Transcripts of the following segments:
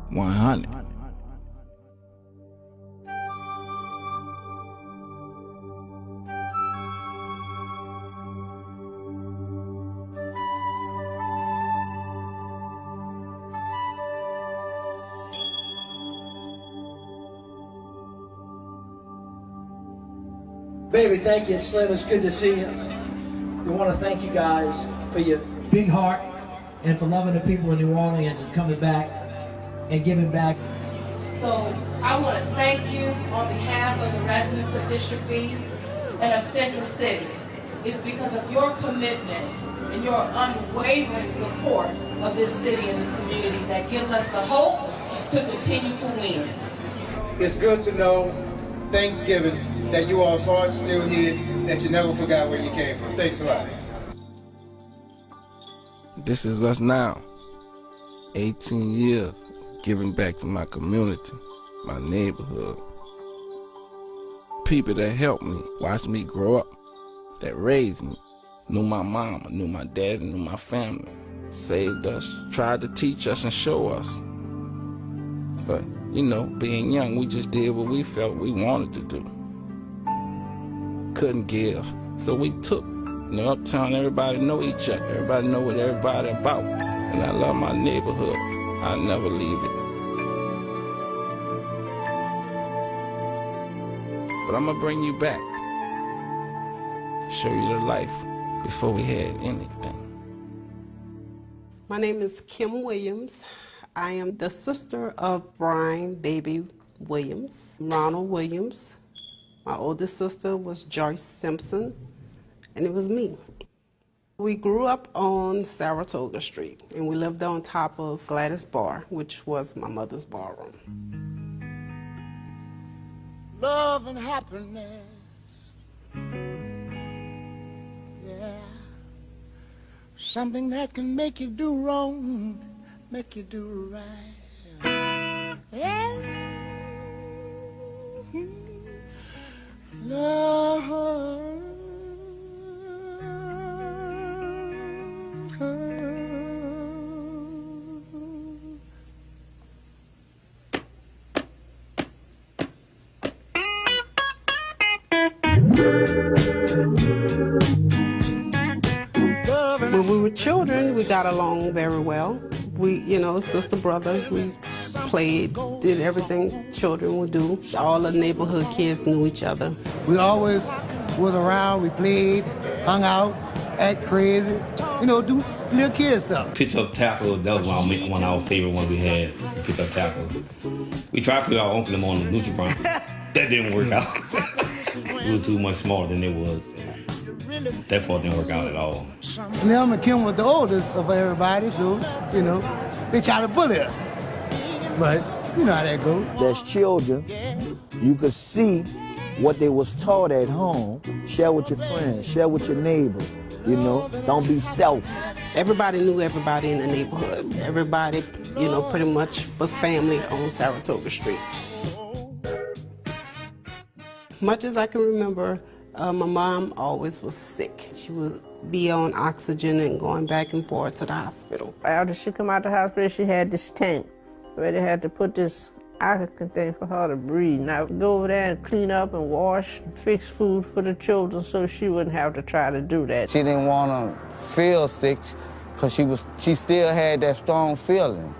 100. Baby, thank you. Slim, it's good to see you. We want to thank you guys for your big heart and for loving the people in New Orleans and coming back and giving back. So I want to thank you on behalf of the residents of District B and of Central City. It's because of your commitment and your unwavering support of this city and this community that gives us the hope to continue to win. It's good to know Thanksgiving that you all's heart's still here, that you never forgot where you came from. Thanks a lot. This is us now. 18 years giving back to my community, my neighborhood. People that helped me, watched me grow up, that raised me, knew my mama, knew my daddy, knew my family, saved us, tried to teach us and show us. But, you know, being young, we just did what we felt we wanted to do. Couldn't give, so we took. You know, uptown, everybody know each other. Everybody know what everybody about. And I love my neighborhood. I'll never leave it. But I'm gonna bring you back. Show you the life before we had anything. My name is Kim Williams. I am the sister of Brian Baby Williams, Ronald Williams. My oldest sister was Joyce Simpson, and it was me. We grew up on Saratoga Street, and we lived on top of Gladys Bar, which was my mother's barroom. Love and happiness, yeah. Something that can make you do wrong, make you do right. Yeah. Love. When we were children, we got along very well. We, you know, sister, brother, we played, did everything children would do. All the neighborhood kids knew each other. We always was around, we played, hung out, act crazy, you know, do little kid stuff. Pitch up tackle, that was one of our favorite ones we had, pitch up tackle. We tried to put our uncle them on the Lucha Brown. That didn't work out. We were too much smaller than it was. That part didn't work out at all. Slim and Kim was the oldest of everybody, so, you know, they tried to bully us. But you know how that goes. As children, you could see what they was taught at home. Share with your friends, share with your neighbor, you know, don't be selfish. Everybody knew everybody in the neighborhood. Everybody, you know, pretty much was family on Saratoga Street. Much as I can remember, my mom always was sick. She would be on oxygen and going back and forth to the hospital. After she come out the hospital, she had this tank where they had to put this oxygen thing for her to breathe. Now, I would go over there and clean up and wash and fix food for the children so she wouldn't have to try to do that. She didn't want to feel sick because she still had that strong feeling.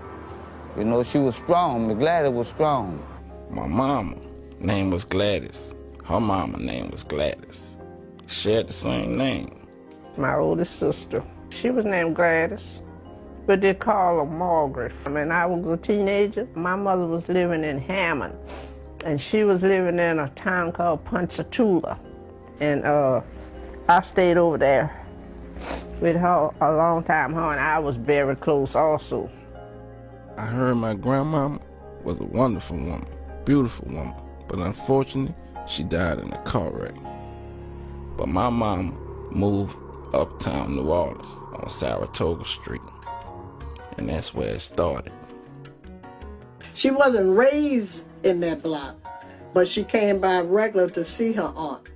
You know, she was strong. Gladys was strong. My mama name was Gladys. Her mama name was Gladys. Shared the same name. My oldest sister, she was named Gladys, but they call her Margaret. When I was a teenager, my mother was living in Hammond, and she was living in a town called Ponchatoula. And I stayed over there with her a long time. Her and I was very close also. I heard my grandmama was a wonderful woman, beautiful woman, but unfortunately, she died in a car wreck. But my mama moved uptown New Orleans on Saratoga Street, and that's where it started. She wasn't raised in that block, but she came by regular to see her aunt.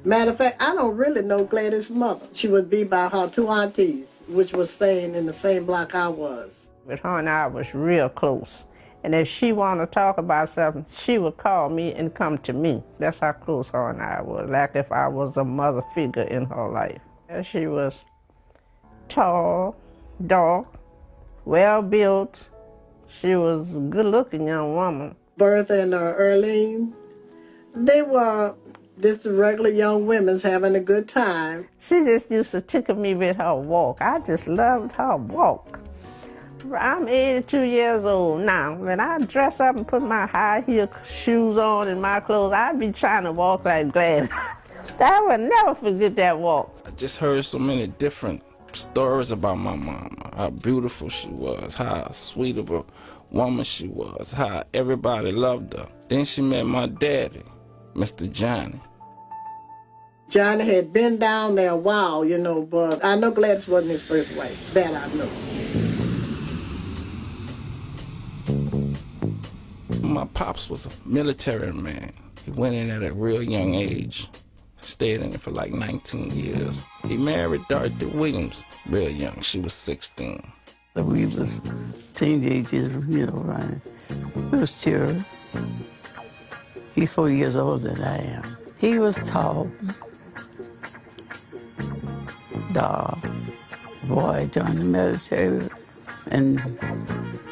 Matter of fact, I don't really know Gladys' mother. She would be by her two aunties, which was staying in the same block I was. But her and I was real close. And if she wanted to talk about something, she would call me and come to me. That's how close her and I were, like if I was a mother figure in her life. And she was tall, dark, well-built. She was a good-looking young woman. Bertha and Earlene, they were just regular young women having a good time. She just used to tickle me with her walk. I just loved her walk. I'm 82 years old now. When I dress up and put my high heel shoes on and my clothes, I'd be trying to walk like Gladys. I would never forget that walk. I just heard so many different stories about my mama, how beautiful she was, how sweet of a woman she was, how everybody loved her. Then she met my daddy, Mr. Johnny. Johnny had been down there a while, you know, but I know Gladys wasn't his first wife. That I know. My pops was a military man. He went in at a real young age. Stayed in it for like 19 years. He married Dorothy Williams real young. She was 16. We was teenagers, you know, running. We was children. He's 4 years older than I am. He was tall, dark. Boy, joined the military and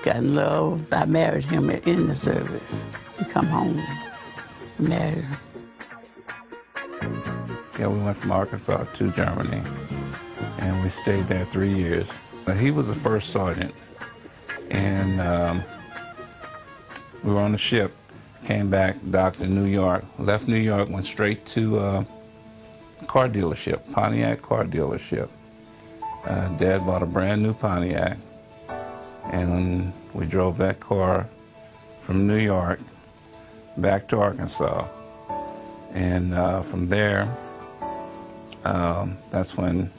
got in love. I married him in the service. He come home, married him. Yeah, we went from Arkansas to Germany, and we stayed there 3 years. He was the first sergeant, and we were on the ship, came back, docked in New York, left New York, went straight to a car dealership, Pontiac car dealership. Dad bought a brand new Pontiac, and we drove that car from New York back to Arkansas. And from there, that's when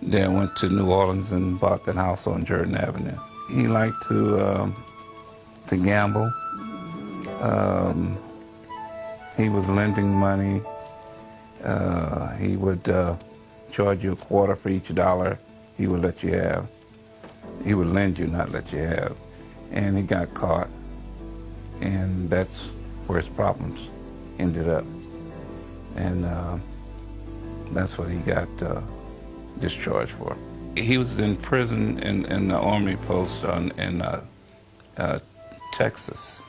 Dad went to New Orleans and bought that house on Jordan Avenue. He liked to gamble. He was lending money. He would charge you a quarter for each dollar he would let you have. He would lend you, not let you have. And he got caught, and that's where his problems ended up. And that's what he got discharged for. He was in prison in the Army post in Texas.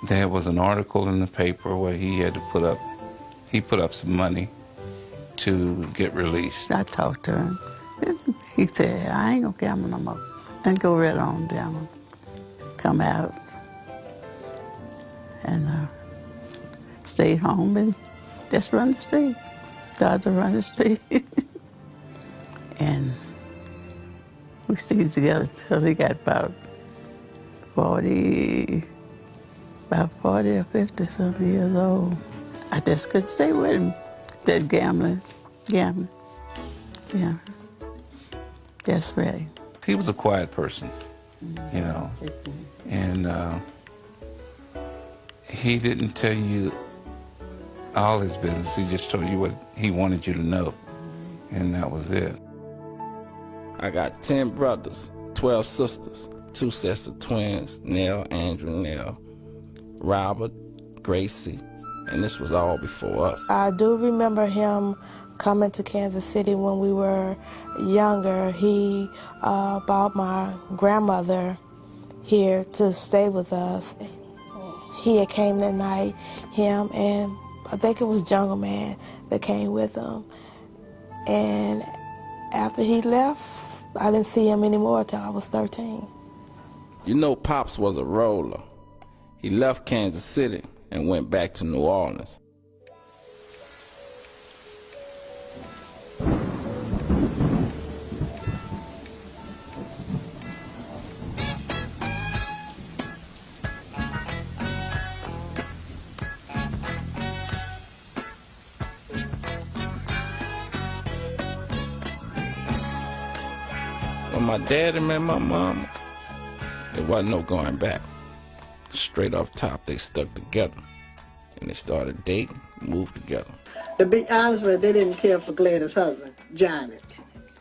There was an article in the paper where he had to put up some money to get released. I talked to him. He said, I ain't gonna gamble no more. And go right on down. Come out and stayed home and just run the street. Started to run the street. And we stayed together till he got about 40 or 50 something years old. I just couldn't stay with him. That gambling. Yeah. That's right. He was a quiet person, you know, and he didn't tell you all his business. He just told you what he wanted you to know, and that was it. I got 10 brothers, 12 sisters, 2 sets of twins, Nell, Andrew, Nell, Robert, Gracie, and this was all before us. I do remember him coming to Kansas City when we were younger. He brought my grandmother here to stay with us. He had came that night, him and I think it was Jungle Man that came with him. And after he left, I didn't see him anymore until I was 13. You know, Pops was a roller. He left Kansas City and went back to New Orleans. When my daddy met my mama, there wasn't no going back. Straight off top, they stuck together. And they started dating, moved together. To be honest with you, they didn't care for Gladys' husband, Johnny,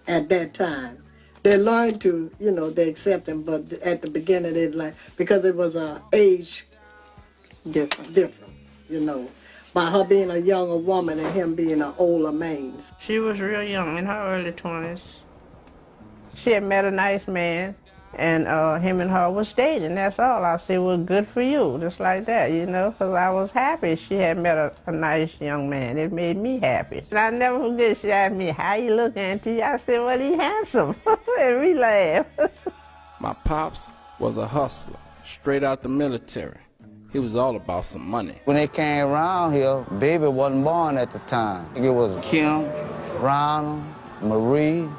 at that time. They learned to, they accept him, but at the beginning they like, because it was age different, by her being a younger woman and him being an older man. She was real young, in her early 20s. She had met a nice man, and him and her was dating. That's all. I said, well, good for you, just like that, because I was happy she had met a nice young man. It made me happy. And I never forget, she asked me, how you look, Auntie? I said, well, he handsome. And we laughed. My pops was a hustler, straight out the military. He was all about some money. When they came around here, Baby wasn't born at the time. It was Kim, Ronald, Marie.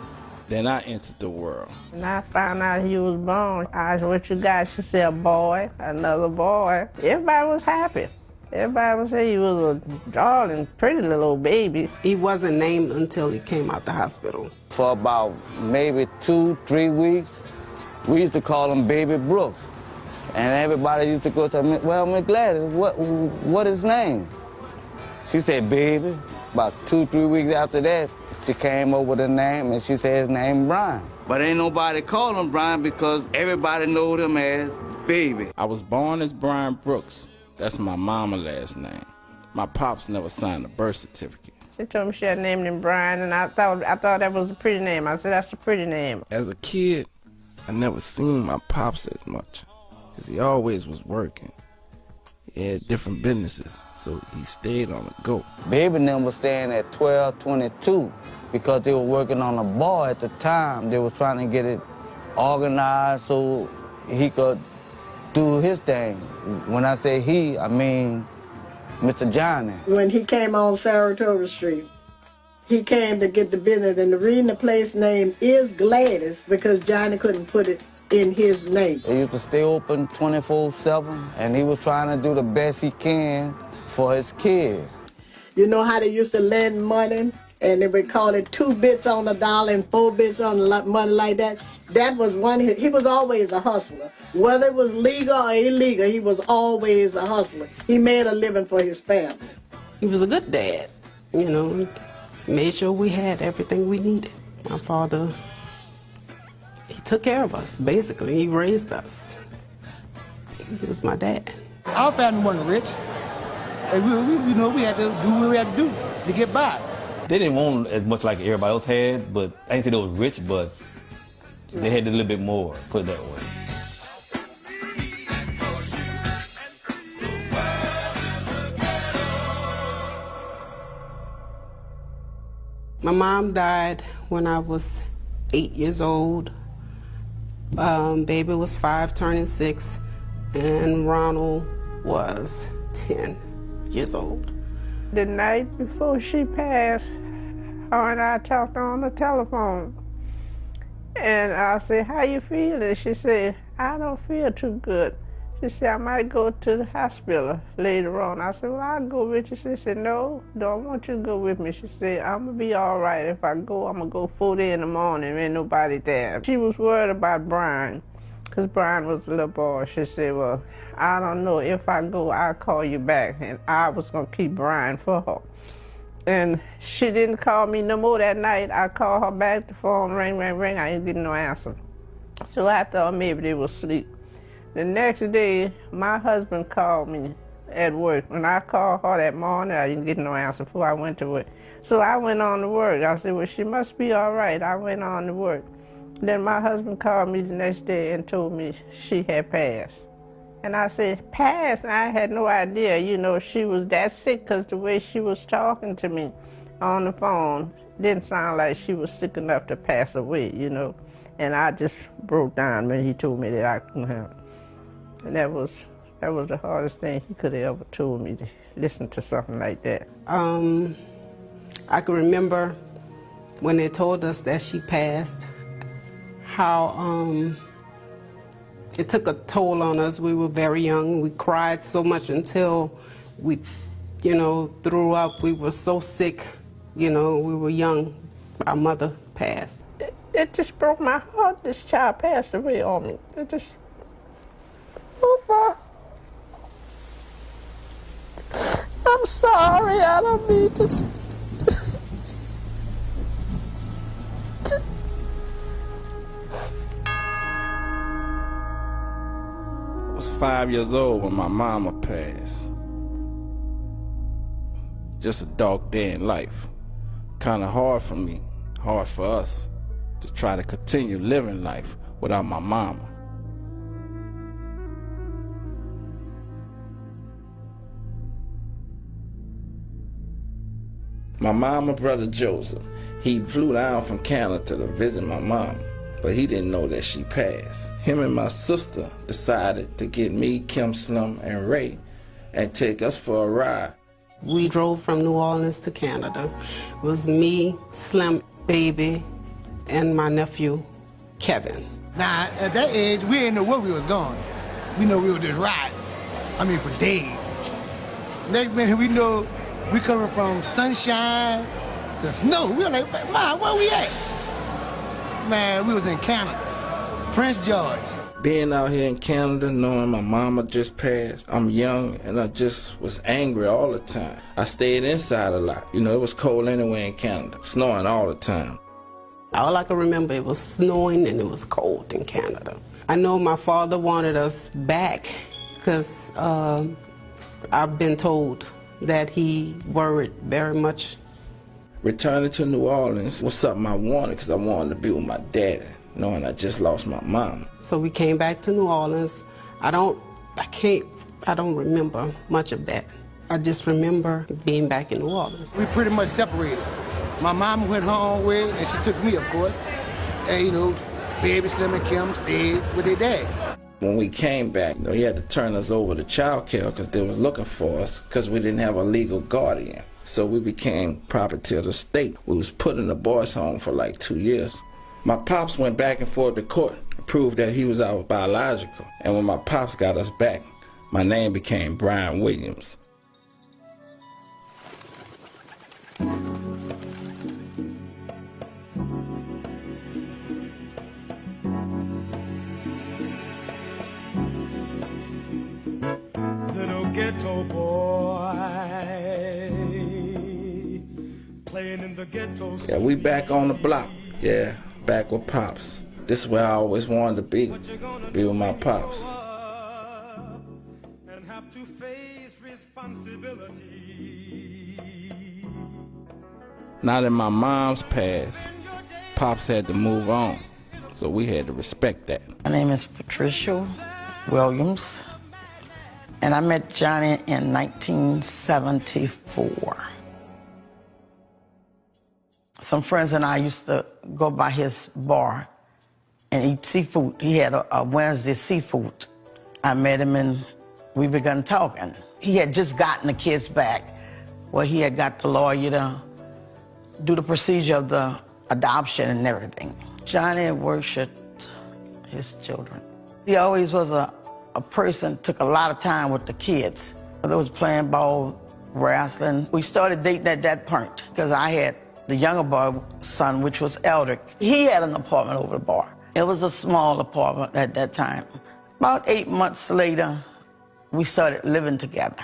Then I entered the world. And I found out he was born. I asked, what you got? She said, a boy, another boy. Everybody was happy. Everybody would say he was a darling, pretty little old baby. He wasn't named until he came out the hospital. For about maybe 2-3 weeks, we used to call him Baby Brooks. And everybody used to go to me, well, Miss Gladys, what his name? She said, Baby. About 2-3 weeks after that, she came up with a name, and she said his name Brian. But ain't nobody called him Brian because everybody knowed him as Baby. I was born as Brian Brooks. That's my mama's last name. My pops never signed a birth certificate. She told me she had named him Brian, and I thought that was a pretty name. I said, that's a pretty name. As a kid, I never seen my pops as much, because he always was working. He had different businesses, so he stayed on the go. Baby and them was staying at 1222 because they were working on a bar at the time. They were trying to get it organized so he could do his thing. When I say he, I mean Mr. Johnny. When he came on Saratoga Street, he came to get the business, and the reason the place name is Gladys because Johnny couldn't put it in his name. They used to stay open 24/7, and he was trying to do the best he can for his kids. You know how they used to lend money, and they would call it 2 bits on the dollar and 4 bits on the money like that? That was one. He was always a hustler. Whether it was legal or illegal, he was always a hustler. He made a living for his family. He was a good dad, He made sure we had everything we needed. My father, he took care of us, basically. He raised us. He was my dad. Our family wasn't rich, and we had to do what we had to do to get by. They didn't want as much like everybody else had, but I ain't say they was rich, but they had a little bit more, put it that way. My mom died when I was 8 years old. Baby was 5, turning 6, and Ronald was 10 years old. The night before she passed, her and I talked on the telephone. And I said, how you feeling? She said, I don't feel too good. She said, I might go to the hospital later on. I said, well, I'll go with you. She said, no, don't want you to go with me. She said, I'm going to be all right. If I go, I'm going to go 4:30 in the morning. Ain't nobody there. She was worried about Brian, because Brian was a little boy. She said, well, I don't know. If I go, I'll call you back. And I was going to keep Brian for her. And she didn't call me no more that night. I called her back. The phone rang. I didn't get no answer. So I thought maybe they were asleep. The next day, my husband called me at work. When I called her that morning, I didn't get no answer before I went to work. So I went on to work. I said, well, she must be all right. I went on to work. Then my husband called me the next day and told me she had passed. And I said, passed? And I had no idea, she was that sick, because the way she was talking to me on the phone didn't sound like she was sick enough to pass away, And I just broke down when he told me that I couldn't have. And that was the hardest thing he could have ever told me, to listen to something like that. I can remember when they told us that she passed, how it took a toll on us. We were very young. We cried so much until we, threw up. We were so sick, we were young. Our mother passed. It just broke my heart. This child passed away on me. It just... Oh, I'm sorry, I don't mean to. 5 years old when my mama passed. Just a dark day in life. Kind of hard for me, hard for us, to try to continue living life without my mama. My mama brother Joseph, he flew down from Canada to visit my mom, but he didn't know that she passed. Him and my sister decided to get me, Kim, Slim, and Ray and take us for a ride. We drove from New Orleans to Canada. It was me, Slim, Baby, and my nephew, Kevin. Now, at that age, we didn't know where we was going. We know we were just riding. I mean, for days. Next minute, we know we coming from sunshine to snow. We were like, man, where we at? Man, we was in Canada, Prince George. Being out here in Canada, knowing my mama just passed, I'm young and I just was angry all the time. I stayed inside a lot. You know, it was cold anyway in Canada, snowing all the time. All I can remember, it was snowing and it was cold in Canada. I know my father wanted us back because I've been told that he worried very much. Returning to New Orleans was something I wanted because I wanted to be with my daddy, knowing I just lost my mom. So we came back to New Orleans. I don't remember much of that. I just remember being back in New Orleans. We pretty much separated. My mama went her own way, and she took me, of course. And, you know, Baby, Slim, and Kim stayed with their dad. When we came back, you know, he had to turn us over to child care because they was looking for us because we didn't have a legal guardian. So we became property of the state. We was put in the boys' home for like 2 years. My pops went back and forth to court and proved that he was our biological. And when my pops got us back, my name became Brian Williams. Little ghetto boy playing in the ghetto. Yeah, we back on the block. Yeah, back with Pops. This is where I always wanted to be with my Pops. And have to face responsibility. Now that my mom's passed, Pops had to move on, so we had to respect that. My name is Patricia Williams, and I met Johnny in 1974. Some friends and I used to go by his bar and eat seafood. He had a Wednesday seafood. I met him and we began talking. He had just gotten the kids back, where he had got the lawyer to do the procedure of the adoption and everything. Johnny worshiped his children. He always was a person, took a lot of time with the kids. They was playing ball, wrestling. We started dating at that point because I had the younger boy son, which was Eldrick. He had an apartment over the bar. It was a small apartment at that time. About 8 months later, we started living together.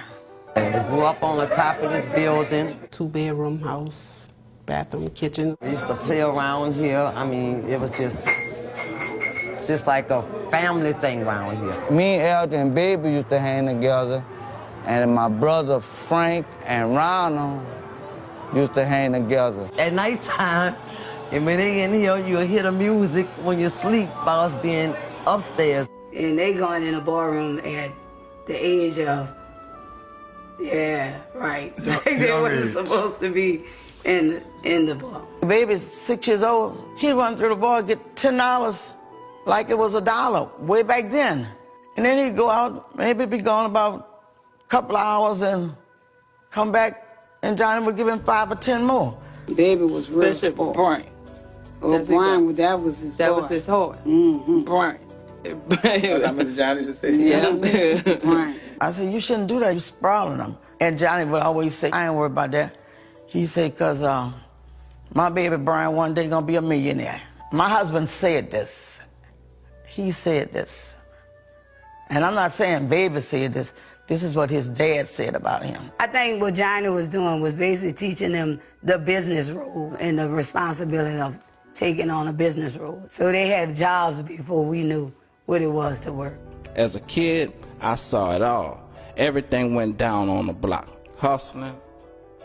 We grew up on the top of this building. 2-bedroom house, bathroom, kitchen. We used to play around here. I mean, it was just like a family thing around here. Me and Elton and Baby used to hang together, and my brother Frank and Ronald used to hang together. At nighttime, and when they in here, you'll hear the music when you sleep by us being upstairs. And they going in a ballroom at the age of, yeah, right. They wasn't supposed to be in the bar. Baby's 6 years old. He'd run through the bar and get $10 like it was $1 way back then. And then he'd go out, maybe be gone about a couple of hours and come back, and Johnny would give him 5 or 10 more. Baby was real sport. Brian. Oh, Brian, that was his That boy. was his heart. Mm-hmm. Brian. Mr. Johnny just said. Yeah. Brian. I said, you shouldn't do that, you're sprawling them. And Johnny would always say, I ain't worried about that. He said, because my baby Brian one day gonna be a millionaire. My husband said this. He said this. And I'm not saying Baby said this. This is what his dad said about him. I think what Johnny was doing was basically teaching them the business role and the responsibility of taking on a business role. So they had jobs before we knew what it was to work. As a kid, I saw it all. Everything went down on the block. Hustling,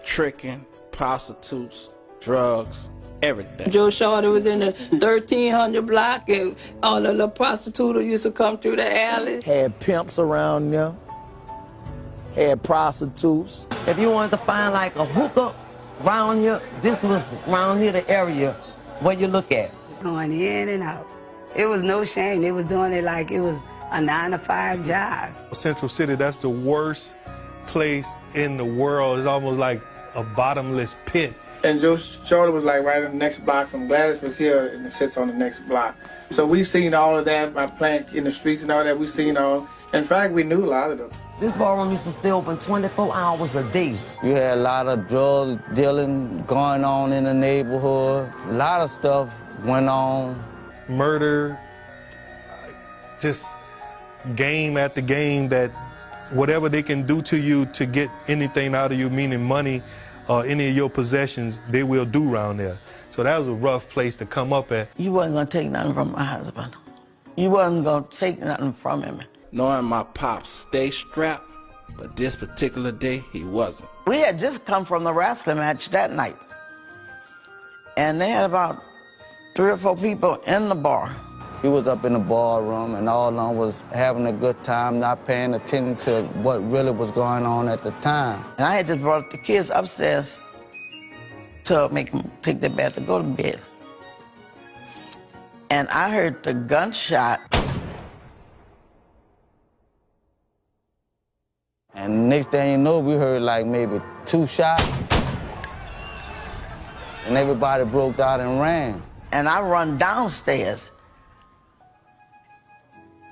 tricking, prostitutes, drugs, everything. Joe Shorty was in the 1300 block, and all the little prostitutes used to come through the alley. Had pimps around there. Had prostitutes. If you wanted to find like a hookup around here, this was around here the area where you look at. Going in and out. It was no shame. They was doing it like it was a 9-to-5 job. Central City, that's the worst place in the world. It's almost like a bottomless pit. And Joe Shorty was like right in the next block from Gladys was here and it sits on the next block. So we seen all of that by playing in the streets and all that. We seen all. In fact, we knew a lot of them. This ballroom used to stay open 24 hours a day. You had a lot of drugs dealing going on in the neighborhood. A lot of stuff went on. Murder, just game after game, that whatever they can do to you to get anything out of you, meaning money or any of your possessions, they will do around there. So that was a rough place to come up at. You wasn't gonna take nothing from my husband. You wasn't gonna take nothing from him. Knowing my pops stay strapped, but this particular day, he wasn't. We had just come from the wrestling match that night, and they had about 3 or 4 people in the bar. He was up in the ballroom, and all of them was having a good time, not paying attention to what really was going on at the time. And I had just brought the kids upstairs to make them take their bath to go to bed. And I heard the gunshot. And next thing you know, we heard like maybe 2 shots, and everybody broke out and ran. And I run downstairs,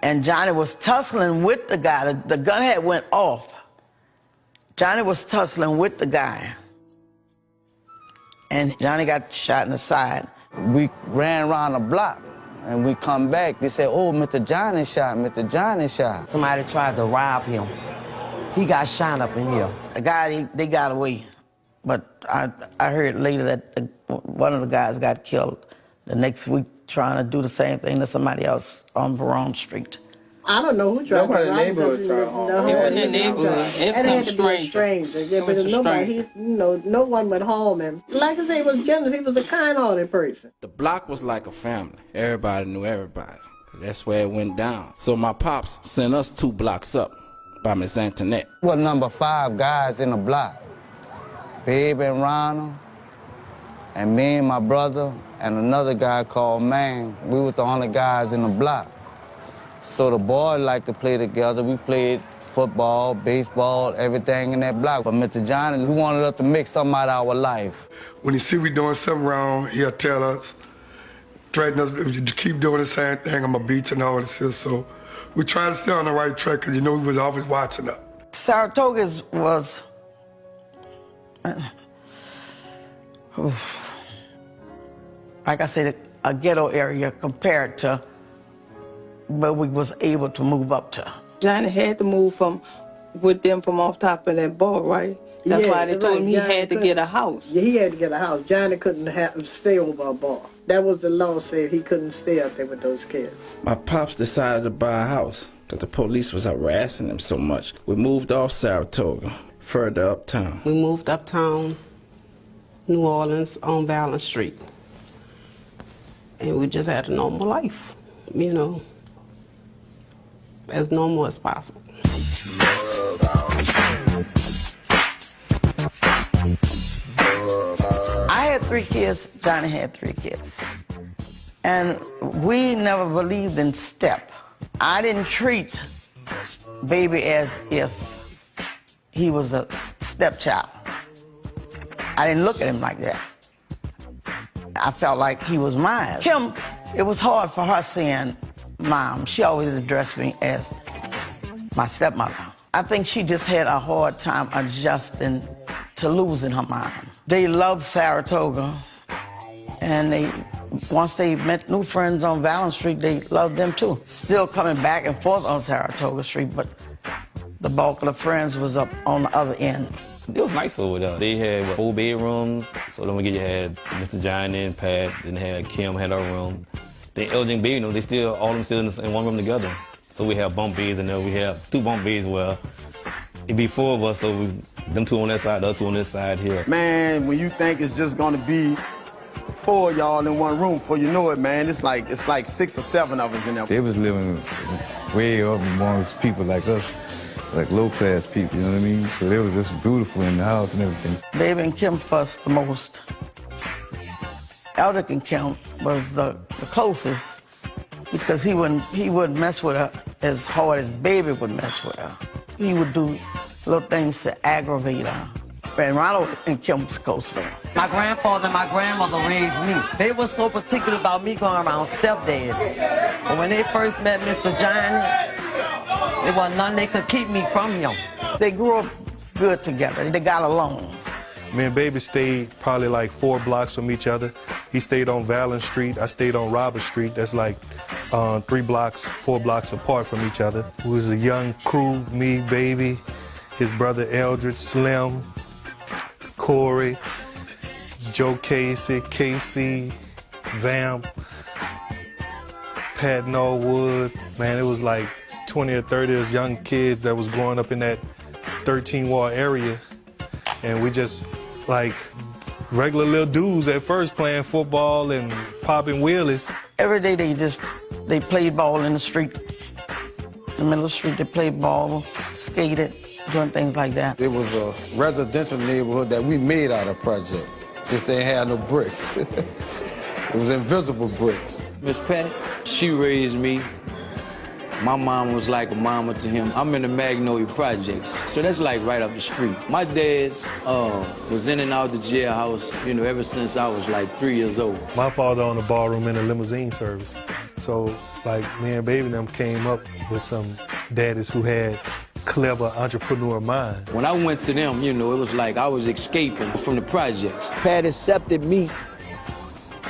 and Johnny was tussling with the guy. The gun had went off. Johnny was tussling with the guy, and Johnny got shot in the side. We ran around the block, and we come back. They said, "Oh, Mr. Johnny shot, Mr. Johnny shot." Somebody tried to rob him. He got shot up in here. The guy, they got away. But I heard later that one of the guys got killed the next week trying to do the same thing to somebody else on Verone Street. I don't know who tried to rob him. It wasn't in the neighborhood. It was some stranger. Yeah, but nobody, no one would harm him. Like I say, he was generous. He was a kind-hearted person. The block was like a family. Everybody knew everybody. That's where it went down. So my pops sent us 2 blocks up by Miss Antoinette. We were number 5 guys in the block. Babe and Ronald, and me and my brother, and another guy called Man. We was the only guys in the block. So the boys liked to play together. We played football, baseball, everything in that block. But Mr. Johnny, he wanted us to make something out of our life. When he see we doing something wrong, he'll tell us, threaten us, if you keep doing the same thing, I'm gonna beat you and all this. So we try to stay on the right track because he was always watching us. Saratoga was, like I said, a ghetto area compared to where we was able to move up to. Johnny had to move with them from off top of that bar, right? That's why they told him he had to get a house. Yeah, he had to get a house. Johnny couldn't stay over a bar. That was the law, said he couldn't stay up there with those kids. My pops decided to buy a house because the police was harassing him so much. We moved off Saratoga, further uptown. We moved uptown, New Orleans, on Valance Street. And we just had a normal life, as normal as possible. I had 3 kids, Johnny had 3 kids. And we never believed in step. I didn't treat Baby as if he was a stepchild. I didn't look at him like that. I felt like he was mine. Kim, it was hard for her saying Mom. She always addressed me as my stepmother. I think she just had a hard time adjusting to losing her mom. They loved Saratoga, and once they met new friends on Valance Street, they loved them too. Still coming back and forth on Saratoga Street, but the bulk of the friends was up on the other end. It was nice over there. They had 4 bedrooms, so then you had Mr. Johnny and Pat, then they had Kim had her room. Then LJ and Baby, all of them still in one room together. So we have bunk beds in there. We have 2 bunk beds where it be 4 of us, so them 2 on that side, the other 2 on this side here. Man, when you think it's just gonna be 4 of y'all in one room, before you know it, man, it's like 6 or 7 of us in there. They was living way up amongst people like us, like low-class people, you know what I mean? So they was just beautiful in the house and everything. Baby and Kim fussed the most. Eldrick and Kim was the closest because he wouldn't mess with her as hard as Baby would mess with her. He would do little things to aggravate her. And Ronald and Kim was close to her. My grandfather and my grandmother raised me. They were so particular about me going around stepdaddies. But when they first met Mr. Johnny, there wasn't nothing they could keep me from him. They grew up good together. They got along. Me and Baby stayed probably like 4 blocks from each other. He stayed on Valen Street. I stayed on Robert Street. That's like 3 blocks, 4 blocks apart from each other. It was a young crew, me, Baby, his brother Eldridge, Slim, Corey, Joe Casey, KC, Vamp, Pat Norwood. Man, it was like 20 or 30 of us young kids that was growing up in that 13-ward area. And we just like regular little dudes at first playing football and popping wheelies. Every day they played ball in the street. In the middle of the street, they played ball, skated, doing things like that. It was a residential neighborhood that we made out of project. Just they had no bricks. It was invisible bricks. Miss Pat, she raised me. My mom was like a mama to him. I'm in the Magnolia Projects, so that's like right up the street. My dad was in and out the jailhouse, ever since I was like 3 years old. My father owned a ballroom and a limousine service. So, like, me and Baby and them came up with some daddies who had clever entrepreneur mind. When I went to them, it was like I was escaping from the projects. Pat accepted me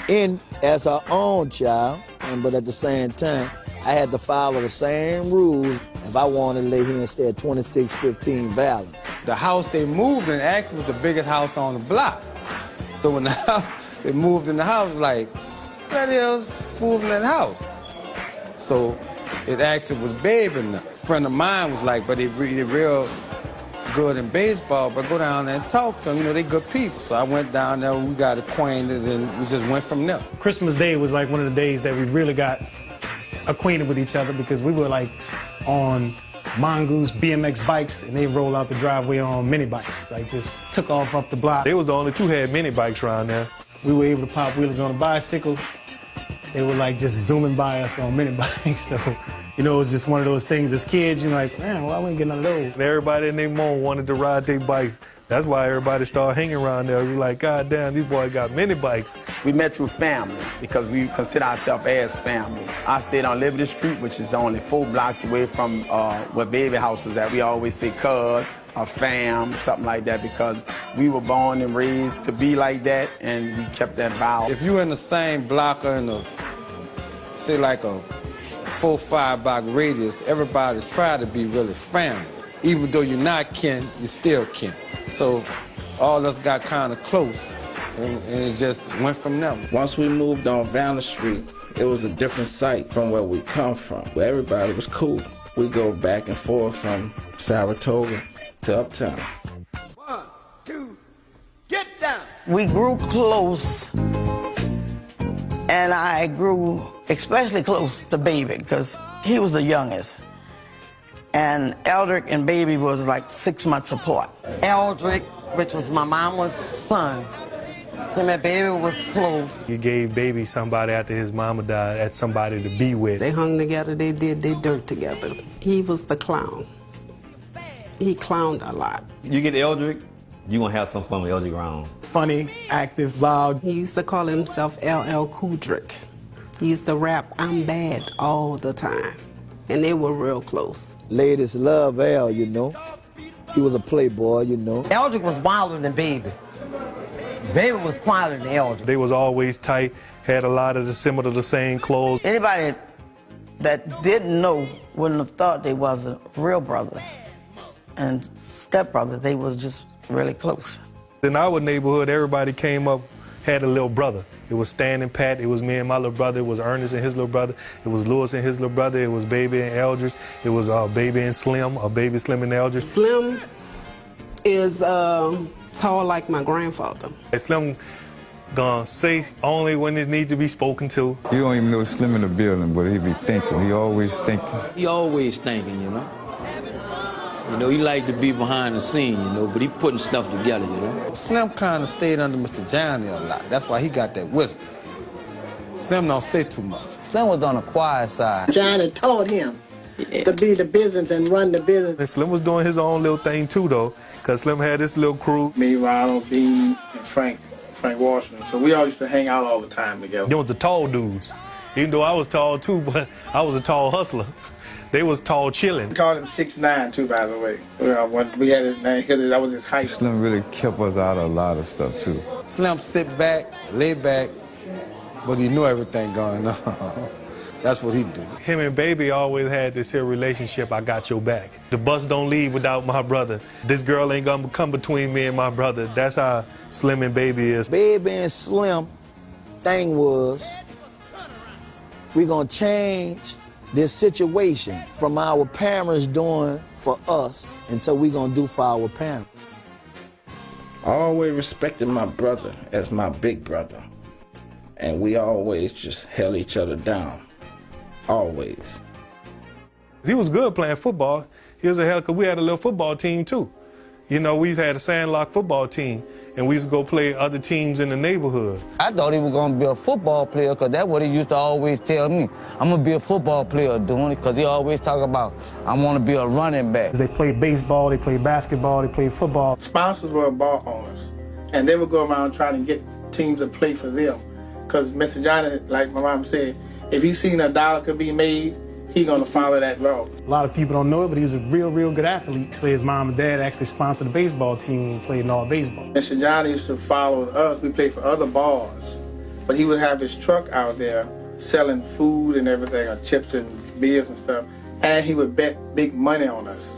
in as her own child, but at the same time, I had to follow the same rules if I wanted to lay here and stay at 2615 Valen. The house they moved in actually was the biggest house on the block. So when they moved in the house, like, what else moving in the house? So it actually was Baby. And a friend of mine was like, but they real good in baseball, but go down there and talk to them. They good people. So I went down there, we got acquainted, and we just went from there. Christmas Day was like one of the days that we really got acquainted with each other because we were like on Mongoose BMX bikes and they roll out the driveway on mini bikes. Like just took off up the block. They was the only 2 had mini bikes around there. We were able to pop wheelers on a bicycle. They were like just zooming by us on mini bikes. So, it was just one of those things as kids, you're like, man, why we ain't getting none of those? And everybody and their mom wanted to ride their bikes. That's why everybody started hanging around there. We're like, God damn, these boys got mini bikes. We met through family because we consider ourselves as family. I stayed on Liberty Street, which is only 4 blocks away from where Baby house was at. We always say cuz or fam, something like that, because we were born and raised to be like that, and we kept that vow. If you're in the same block or in say like a 4-5 block radius, everybody try to be really family. Even though you're not kin, you still kin. So all of us got kind of close, and it just went from there. Once we moved on Valen Street, it was a different sight from where we come from, where everybody was cool. We go back and forth from Saratoga to Uptown. 1, 2, get down. We grew close, and I grew especially close to Baby because he was the youngest. And Eldrick and Baby was like 6 months apart. Eldrick, which was my mama's son, him and Baby was close. He gave Baby somebody after his mama died, at somebody to be with. They hung together, they did their dirt together. He was the clown. He clowned a lot. You get Eldrick, you gonna have some fun with Eldrick around. Funny, active, loud. He used to call himself LL Kudrick. He used to rap, I'm bad, all the time. And they were real close. Ladies love Al, He was a playboy, Eldrick was wilder than Baby. Baby was quieter than Eldrick. They was always tight, had a lot of the same clothes. Anybody that didn't know wouldn't have thought they wasn't real brothers and stepbrothers. They was just really close. In our neighborhood, everybody came up had a little brother. It was Stan and Pat, it was me and my little brother, it was Ernest and his little brother, it was Lewis and his little brother, it was Baby and Eldridge, it was Baby and Slim, Baby, Slim and Eldridge. Slim is tall like my grandfather. Slim gonna say only when it needs to be spoken to. You don't even know Slim in the building, but he be thinking. He always thinking. He always thinking, you know. You know, he like to be behind the scene, you know, but he putting stuff together, you know. Slim kind of stayed under Mr. Johnny a lot. That's why he got that wisdom. Slim don't say too much. Slim was on the quiet side. Johnny taught him to be the business and run the business. And Slim was doing his own little thing too, though, because Slim had this little crew. Me, Ronald, Bean, and Frank Washington. So we all used to hang out all the time together. They was the tall dudes. Even though I was tall too, but I was a tall hustler. They was tall chilling. We called him 6'9" too, by the way. We had his name because that was his height. Slim really kept us out of a lot of stuff too. Slim sit back, lay back, but he knew everything going on. That's what he do. Him and Baby always had this here relationship, I got your back. The bus don't leave without my brother. This girl ain't gonna come between me and my brother. That's how Slim and Baby is. Baby and Slim thing was, we gonna change this situation from our parents doing for us until we gonna do for our parents. I always respected my brother as my big brother. And we always just held each other down. Always. He was good playing football. He was a hell, because we had a little football team too. You know, we had a Sandlock football team, and we used to go play other teams in the neighborhood. I thought he was going to be a football player, because that's what he used to always tell me. I'm going to be a football player doing it, because he always talk about, I want to be a running back. They played baseball, they played basketball, they played football. Sponsors were ball owners, and they would go around trying to get teams to play for them. Because Mr. Johnny, like my mom said, if he seen a dollar could be made, he gonna follow that road. A lot of people don't know it, but he was a real good athlete. So his mom and dad actually sponsored the baseball team when we played in all baseball. Mr. Johnny used to follow us. We played for other bars, but he would have his truck out there selling food and everything, or chips and beers and stuff, and he would bet big money on us.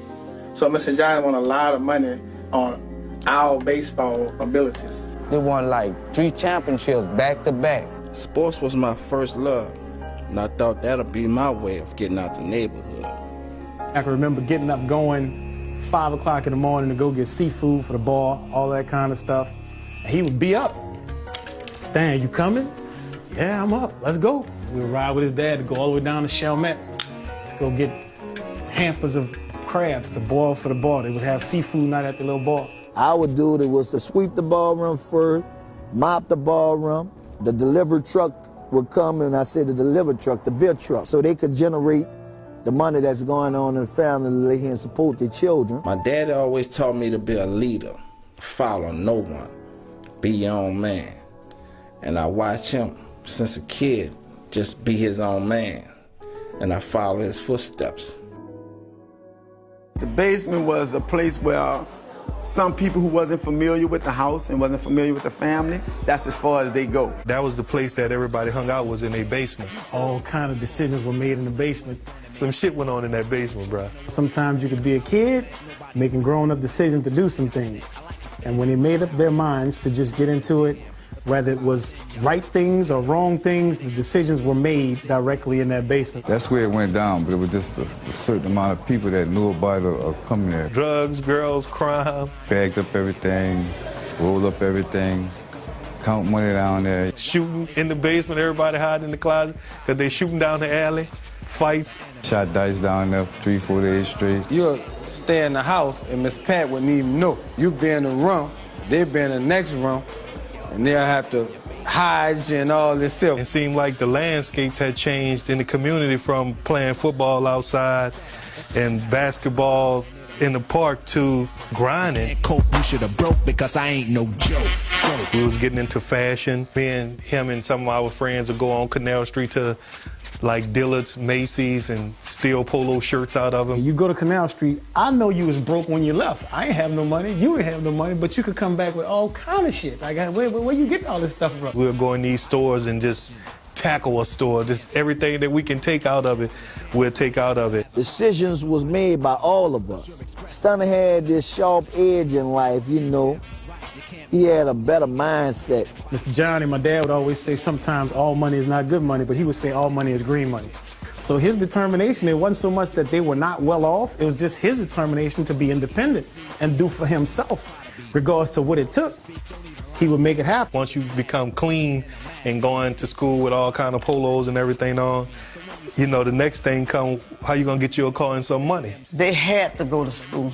So Mr. Johnny won a lot of money on our baseball abilities. They won like 3 championships back to back. Sports was my first love, and I thought that'd be my way of getting out the neighborhood. I can remember getting up, going 5 o'clock in the morning to go get seafood for the bar, all that kind of stuff. And he would be up. Stan, you coming? Yeah, I'm up. Let's go. We would ride with his dad to go all the way down to Chalmette to go get hampers of crabs to boil for the bar. They would have seafood night at the little bar. Our duty was to sweep the ballroom first, mop the ballroom. The delivery truck would come, and I said the delivery truck, the beer truck, so they could generate the money that's going on in the family to lay here and support their children. My daddy always taught me to be a leader, follow no one, be your own man. And I watch him since a kid just be his own man, and I follow his footsteps. The basement was a place where some people who wasn't familiar with the house and wasn't familiar with the family, that's as far as they go. That was the place that everybody hung out, was in their basement. All kind of decisions were made in the basement. Some shit went on in that basement, bro. Sometimes you could be a kid making grown-up decisions to do some things. And when they made up their minds to just get into it, whether it was right things or wrong things, the decisions were made directly in that basement. That's where it went down, but it was just a certain amount of people that knew about it or coming there. Drugs, girls, crime. Bagged up everything, rolled up everything, count money down there. Shooting in the basement, everybody hiding in the closet, because they shooting down the alley, fights. Shot dice down there for 3-4 days straight. You'll stay in the house and Miss Pat wouldn't even know. You be in the room, they'd be in the next room, and they'll have to hide you and all this stuff. It seemed like the landscape had changed in the community from playing football outside and basketball in the park to grinding. Coke, you should have broke because I ain't no joke. We was getting into fashion. Me and him and some of our friends would go on Canal Street to like Dillard's, Macy's, and steal polo shirts out of them. You go to Canal Street, I know you was broke when you left. I ain't have no money, you ain't have no money, but you could come back with all kind of shit. Like, where you getting all this stuff from? We'll go in these stores and just tackle a store. Just everything that we can take out of it, we'll take out of it. Decisions was made by all of us. Stunner had this sharp edge in life, you know. He had a better mindset. Mr. Johnny, my dad would always say sometimes all money is not good money, but he would say all money is green money. So his determination, it wasn't so much that they were not well off, it was just his determination to be independent and do for himself, regardless to what it took. He would make it happen. Once you become clean and going to school with all kind of polos and everything on, you know, the next thing come, how you gonna get you a car and some money? They had to go to school,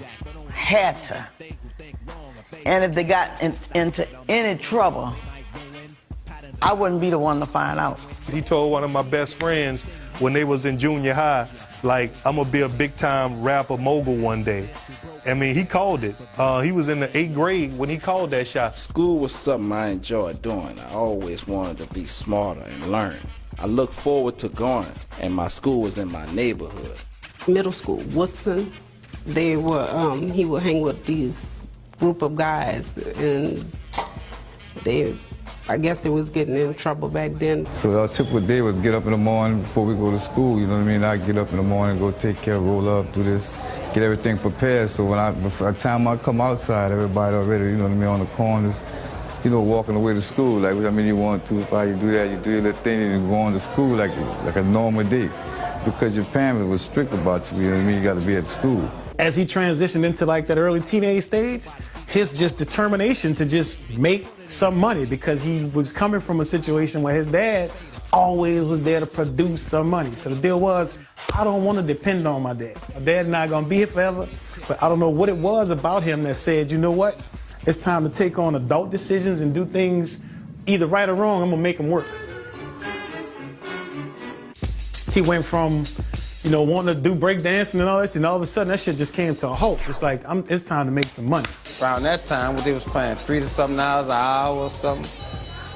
had to. And if they got into any trouble, I wouldn't be the one to find out. He told one of my best friends when they was in junior high, like, I'm gonna be a big time rapper mogul one day. I mean, he called it. He was in the 8th grade when he called that shot. School was something I enjoyed doing. I always wanted to be smarter and learn. I look forward to going, and my school was in my neighborhood. Middle school, Woodson, they were, he would hang with these group of guys, and I guess they was getting in trouble back then. So our typical day was get up in the morning before we go to school, you know what I mean? I'd get up in the morning, go take care, roll up, do this, get everything prepared. So by the time I come outside, everybody already, you know what I mean, on the corners, you know, walking away to school. Like, I mean, you want to, if you do that, you do your little thing, and you go on to school like a normal day. Because your parents was strict about you, you know what I mean? You got to be at school. As he transitioned into like that early teenage stage, his just determination to just make some money, because he was coming from a situation where his dad always was there to produce some money. So the deal was, I don't want to depend on my dad. My dad's not going to be here forever, but I don't know what it was about him that said, you know what? It's time to take on adult decisions and do things either right or wrong. I'm going to make them work. He went from, you know, wanting to do breakdancing and all this, and all of a sudden that shit just came to a halt. It's like, it's time to make some money. Around that time, when they was paying $3 to something an hour or something,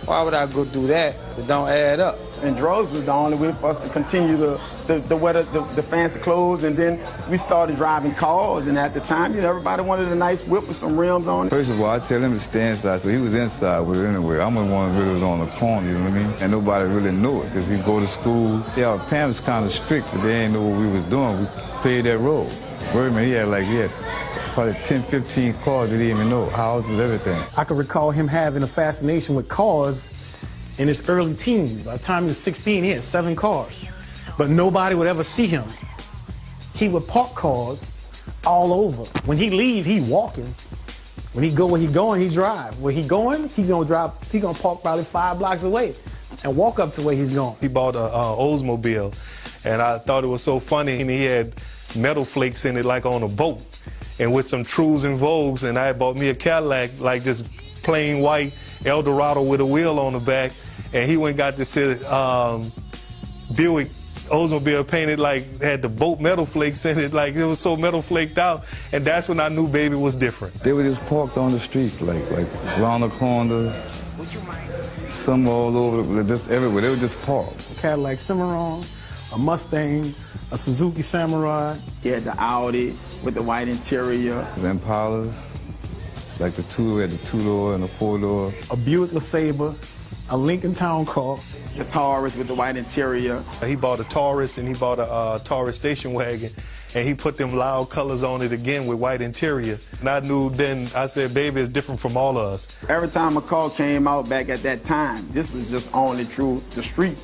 why would I go do that? It don't add up. And drugs was the only way for us to continue to wear the fancy clothes, and then we started driving cars, and at the time, you know, everybody wanted a nice whip with some rims on it. First of all, I tell him to stay inside, so he was inside with it anyway. I'm the one who really was on the corner, you know what I mean? And nobody really knew it, because he'd go to school. Yeah, our parents kind of strict, but they didn't know what we was doing. We played that role. Birdman, he had probably 10, 15 cars that he didn't even know, houses, everything. I can recall him having a fascination with cars in his early teens. By the time he was 16, he had 7 cars. But nobody would ever see him. He would park cars all over. When he leave, he walking. When he go where he going, he drive. Where he going, he gonna park probably 5 blocks away and walk up to where he's going. He bought a Oldsmobile, and I thought it was so funny, and he had metal flakes in it like on a boat, and with some Trues and Vogues, and I had bought me a Cadillac, like just plain white Eldorado with a wheel on the back, and he went and got this Buick Oldsmobile painted like, had the boat metal flakes in it, like it was so metal flaked out, and that's when I knew Baby was different. They were just parked on the streets, like around the corners, some all over, just everywhere. They were just parked. A Cadillac Cimarron, a Mustang, a Suzuki Samurai. He had the Audi with the white interior. Impalas, like the had the 2-door and the 4-door. A Buick LeSabre, a Lincoln Town Car. The Taurus with the white interior. He bought a Taurus, and he bought a Taurus station wagon, and he put them loud colors on it again with white interior. And I knew then, I said, Baby is different from all of us. Every time a car came out back at that time, this was just only true the street.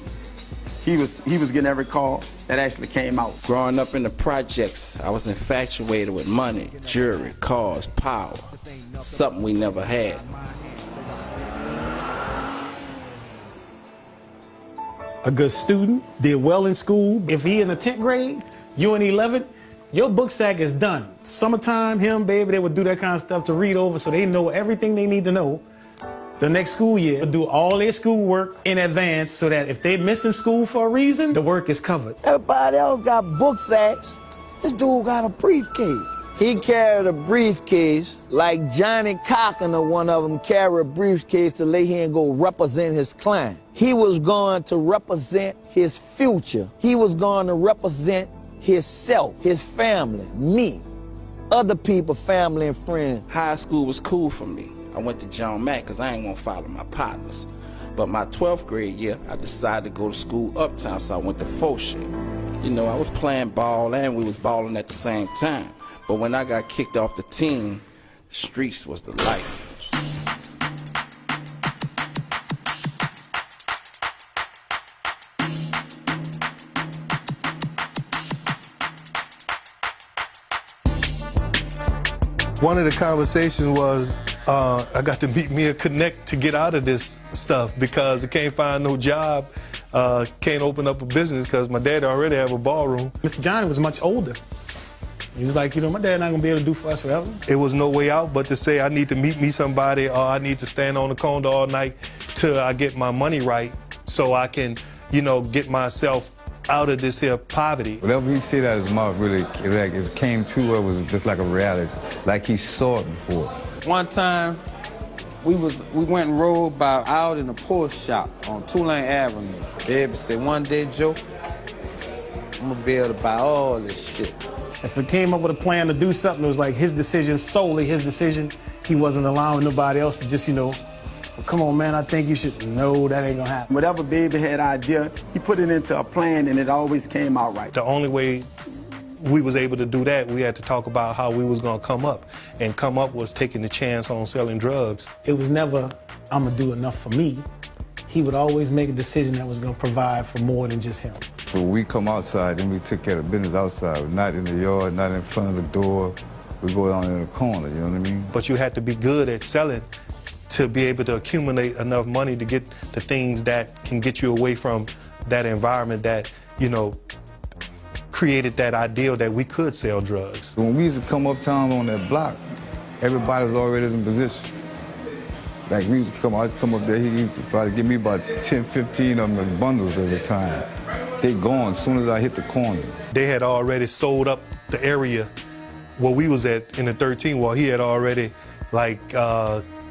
He was getting every call that actually came out. Growing up in the projects, I was infatuated with money, jewelry, cars, power, something we never had. A good student, did well in school. If he in the 10th grade, you in 11th, your book sack is done. Summertime, him, Baby, they would do that kind of stuff to read over so they know everything they need to know. The next school year, do all their schoolwork in advance so that if they missing school for a reason, the work is covered. Everybody else got book sacks. This dude got a briefcase. He carried a briefcase like Johnny Cochran, or one of them, carried a briefcase to lay here and go represent his client. He was going to represent his future. He was going to represent himself, his family, me, other people, family and friends. High school was cool for me. I went to John Mack because I ain't gonna follow my partners. But my 12th grade year, I decided to go to school uptown, so I went to Fauché. You know, I was playing ball and we was balling at the same time. But when I got kicked off the team, streets was the life. One of the conversations was I got to meet Mia Connect to get out of this stuff because I can't find no job, can't open up a business because my dad already have a ballroom. Mr. Johnny was much older. He was like, you know, my dad not gonna be able to do for us forever. It was no way out but to say I need to meet me somebody or I need to stand on the corner all night till I get my money right so I can, you know, get myself out of this here poverty. Whatever he said out of his mouth really, like, it came true or it was just like a reality, like he saw it before. One time, we went and rode out in a Porsche shop on Tulane Avenue. Baby said, one day, Joe, I'm gonna be able to buy all this shit. If it came up with a plan to do something, it was like his decision, solely his decision. He wasn't allowing nobody else to just, you know, come on, man, I think you should. No, that ain't gonna happen. Whatever Baby had idea, he put it into a plan and it always came out right. The only way we was able to do that, we had to talk about how we was gonna come up. And come up was taking the chance on selling drugs. It was never, I'm gonna do enough for me. He would always make a decision that was gonna provide for more than just him. When we come outside, then we took care of business outside, not in the yard, not in front of the door. We go down in the corner, you know what I mean? But you had to be good at selling to be able to accumulate enough money to get the things that can get you away from that environment that, you know, created that ideal that we could sell drugs. When we used to come uptown on that block, everybody was already in position. Like we used to I'd come up there, he used to probably give me about 10, 15 of them in bundles at a time. They gone as soon as I hit the corner. They had already sold up the area where we was at in the 13, while he had already like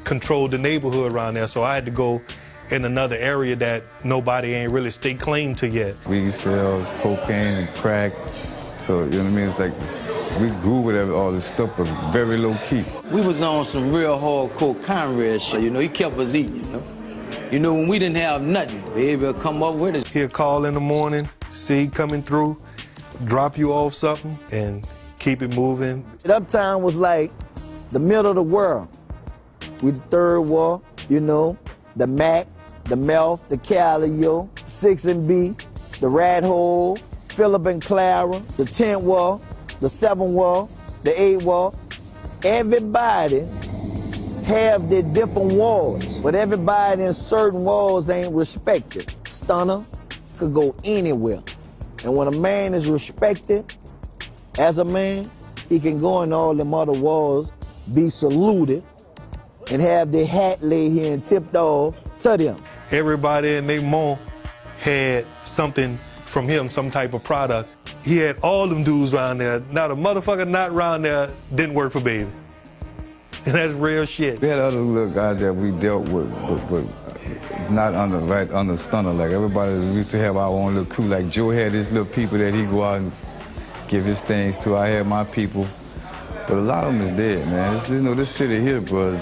controlled the neighborhood around there. So I had to go in another area that nobody ain't really staked claim to yet. We sell cocaine and crack, so you know what I mean? It's like we grew with all this stuff, but very low key. We was on some real hardcore Conrad shit, you know, he kept us eating, you know. You know, when we didn't have nothing, Baby would come up with it. He'll call in the morning, see coming through, drop you off something, and keep it moving. Uptown was like the middle of the world. We the third wall, you know, the Mac, the Melf, the Calio, 6 and B, the Rat Hole, Phillip and Clara, the 10th wall, the 7th wall, the 8th wall. Everybody have their different walls, but everybody in certain walls ain't respected. Stunner could go anywhere. And when a man is respected as a man, he can go in all them other walls, be saluted, and have their hat laid here and tipped off to them. Everybody in their mall had something from him, some type of product. He had all them dudes around there. Not a motherfucker not around there didn't work for Baby. And that's real shit. We had other little guys that we dealt with, but not under Stunner. Like everybody, we used to have our own little crew. Like Joe had his little people that he go out and give his things to. I had my people. But a lot of them is dead, man. You know, this city here, bro,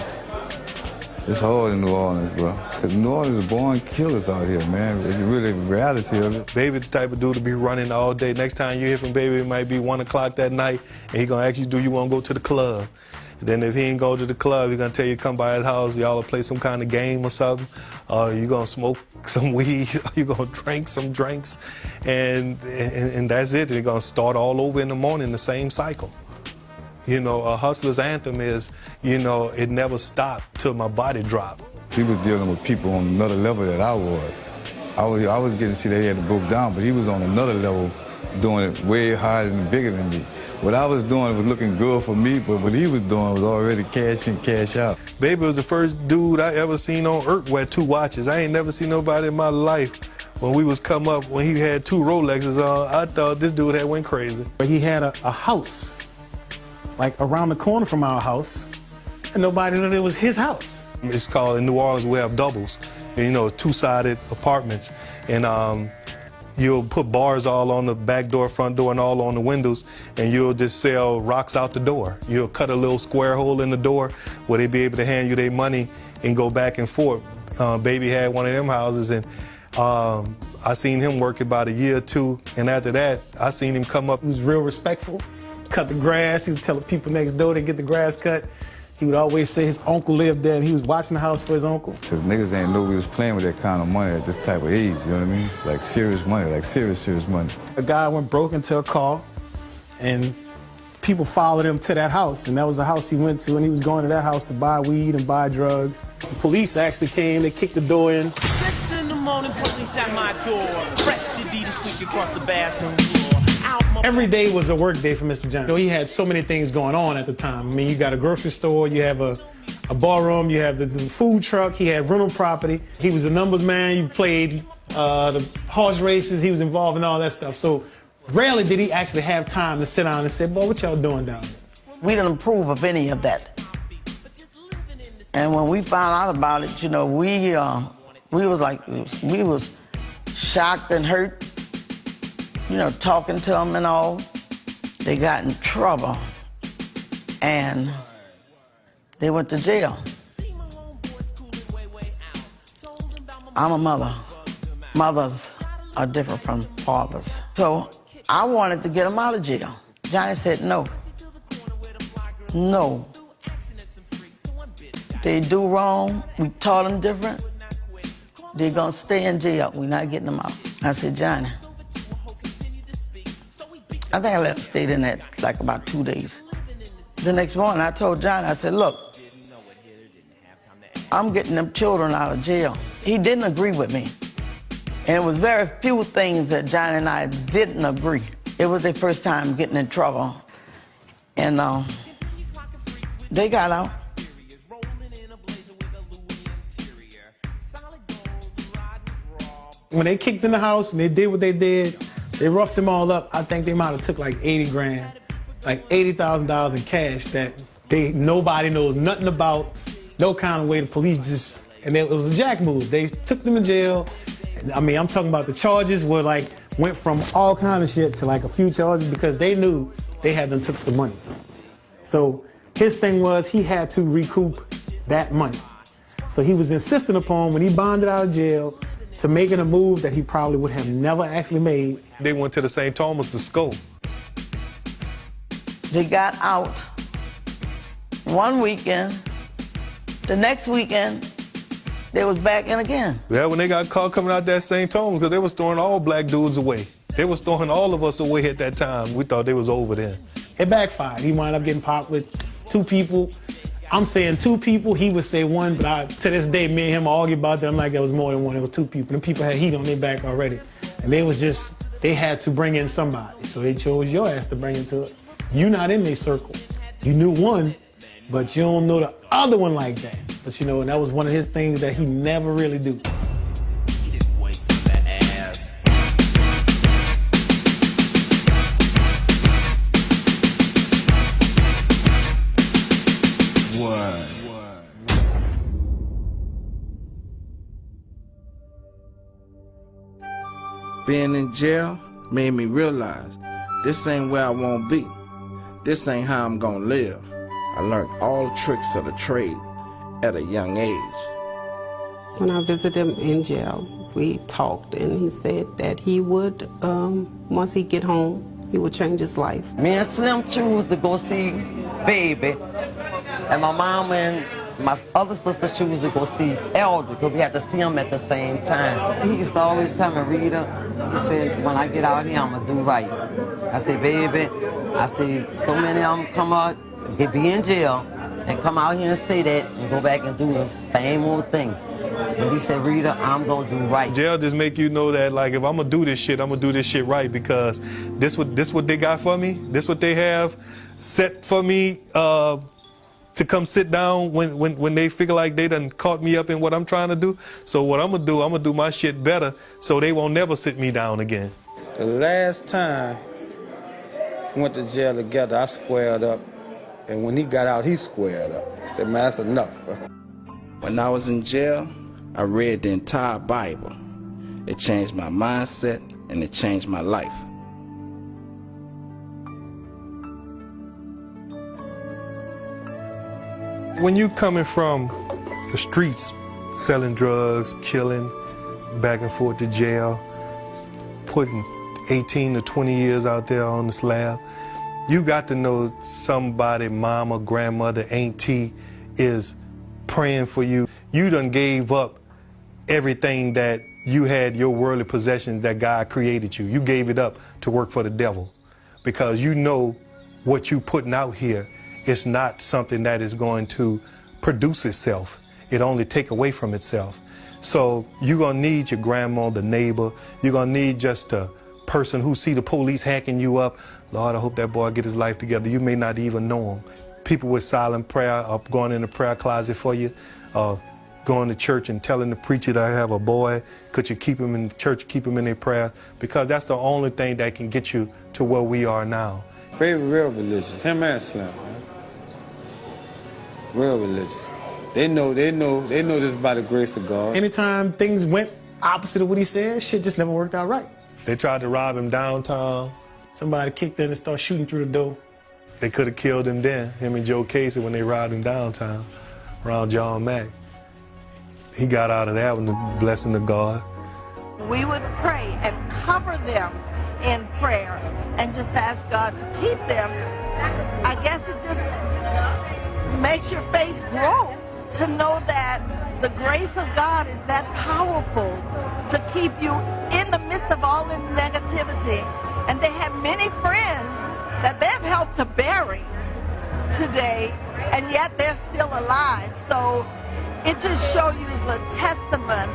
it's hard in New Orleans, bro. Because New Orleans is born killers out here, man. It's really the reality of it. Baby the type of dude to be running all day. Next time you hear from Baby, it might be 1 o'clock that night, and he gonna ask you, do you wanna go to the club? Then if he ain't go to the club, he's gonna tell you to come by his house, y'all will play some kind of game or something. You gonna smoke some weed, you gonna drink some drinks, and that's it. They're gonna start all over in the morning, the same cycle. You know, a hustler's anthem is, you know, it never stopped till my body dropped. He was dealing with people on another level that I was. I was getting to see that he had to broke down, but he was on another level, doing it way higher and bigger than me. What I was doing was looking good for me, but what he was doing was already cash in, cash out. Baby was the first dude I ever seen on earth wear 2 watches. I ain't never seen nobody in my life. When we was come up, when he had 2 Rolexes on, I thought this dude had went crazy. He had a house, like around the corner from our house, and nobody knew it was his house. It's called, in New Orleans, we have doubles, and, you know, 2-sided apartments. And you'll put bars all on the back door, front door, and all on the windows, and you'll just sell rocks out the door. You'll cut a little square hole in the door where they'll be able to hand you their money and go back and forth. Baby had one of them houses, and I seen him work about a year or 2, and after that, I seen him come up. He was real respectful. Cut the grass. He would tell the people next door to get the grass cut. He would always say his uncle lived there and he was watching the house for his uncle. Because niggas ain't know we was playing with that kind of money at this type of age, you know what I mean? Like serious money, like serious money. A guy went broke into a car and people followed him to that house, and that was the house he went to, and he was going to that house to buy weed and buy drugs. The police actually came, they kicked the door in. 6 in the morning, police at my door. Fresh Adidas squeak across the bathroom floor. Every day was a work day for Mr. Johnson. He had so many things going on at the time. I mean, you got a grocery store, you have a ballroom, you have the food truck, he had rental property. He was a numbers man, he played the horse races, he was involved in all that stuff. So rarely did he actually have time to sit down and say, boy, what y'all doing down there? We didn't approve of any of that. And when we found out about it, you know, we was shocked and hurt, you know, talking to them and all. They got in trouble and they went to jail. I'm a mother. Mothers are different from fathers. So I wanted to get them out of jail. Johnny said no. No. They do wrong, we taught them different. They're gonna stay in jail, we're not getting them out. I said, Johnny, I think I let him stay in that like about 2 days. The next morning I told Johnny, I said, look, I'm getting them children out of jail. He didn't agree with me. And it was very few things that Johnny and I didn't agree. It was their first time getting in trouble. And they got out. When they kicked in the house and they did what they did, they roughed them all up. I think they might have took like 80 grand, like $80,000 in cash that nobody knows nothing about, no kind of way. The police just, and it was a jack move. They took them to jail. I mean, I'm talking about the charges were like, went from all kind of shit to like a few charges because they knew they had them took some money. So his thing was he had to recoup that money. So he was insistent upon when he bonded out of jail to making a move that he probably would have never actually made. They went to the St. Thomas to school. They got out one weekend. The next weekend, they was back in again. Yeah, when they got caught coming out that St. Thomas, because they was throwing all black dudes away. They was throwing all of us away at that time. We thought they was over then. It backfired. He wound up getting popped with 2 people. I'm saying 2 people, he would say 1, but to this day, me and him argue about that. I'm like, there was more than 1, it was 2 people. And people had heat on their back already. And they had to bring in somebody. So they chose your ass to bring into it. You not in their circle. You knew 1, but you don't know the other one like that. But you know, and that was one of his things that he never really do. Being in jail made me realize this ain't where I want to be. This ain't how I'm gonna live. I learned all the tricks of the trade at a young age. When I visited him in jail, we talked and he said that he would, once he get home, he would change his life. Me and Slim choose to go see Baby, and my mom and my other sister choose to go see Elder because we had to see them at the same time. He used to always tell me, Rita, he said, when I get out here, I'm going to do right. I said, baby, I said, so many of them come out, they be in jail, and come out here and say that and go back and do the same old thing. And he said, Rita, I'm going to do right. Jail just make you know that, like, if I'm going to do this shit, I'm going to do this shit right because this what they got for me. This what they have set for me to come sit down when they figure like they done caught me up in what I'm trying to do. So what I'm going to do my shit better so they won't never sit me down again. The last time we went to jail together, I squared up. And when he got out, he squared up. He said, man, that's enough, bro. When I was in jail, I read the entire Bible. It changed my mindset and it changed my life. When you coming from the streets, selling drugs, killing, back and forth to jail, putting 18 to 20 years out there on the slab, you got to know somebody, mama, grandmother, auntie, is praying for you. You done gave up everything that you had, your worldly possessions that God created you. You gave it up to work for the devil because you know what you putting out here is not something that is going to produce itself. It only take away from itself. So you're gonna need your grandma, the neighbor. You're gonna need just a person who see the police hacking you up. Lord, I hope that boy get his life together. You may not even know him. People with silent prayer up going in the prayer closet for you, going to church and telling the preacher that I have a boy, could you keep him in church, keep him in their prayer? Because that's the only thing that can get you to where we are now. Baby real religious, him and Slim, man. Real religious. They know this by the grace of God. Anytime things went opposite of what he said, shit just never worked out right. They tried to rob him downtown. Somebody kicked in and started shooting through the door. They could have killed him then, him and Joe Casey, when they robbed him downtown around John Mack. He got out of that with the blessing of God. We would pray and cover them in prayer and just ask God to keep them. I guess it just makes your faith grow to know that the grace of God is that powerful to keep you in the midst of all this negativity. And they have many friends that they've helped to bury today, and yet they're still alive. So it just shows you the testament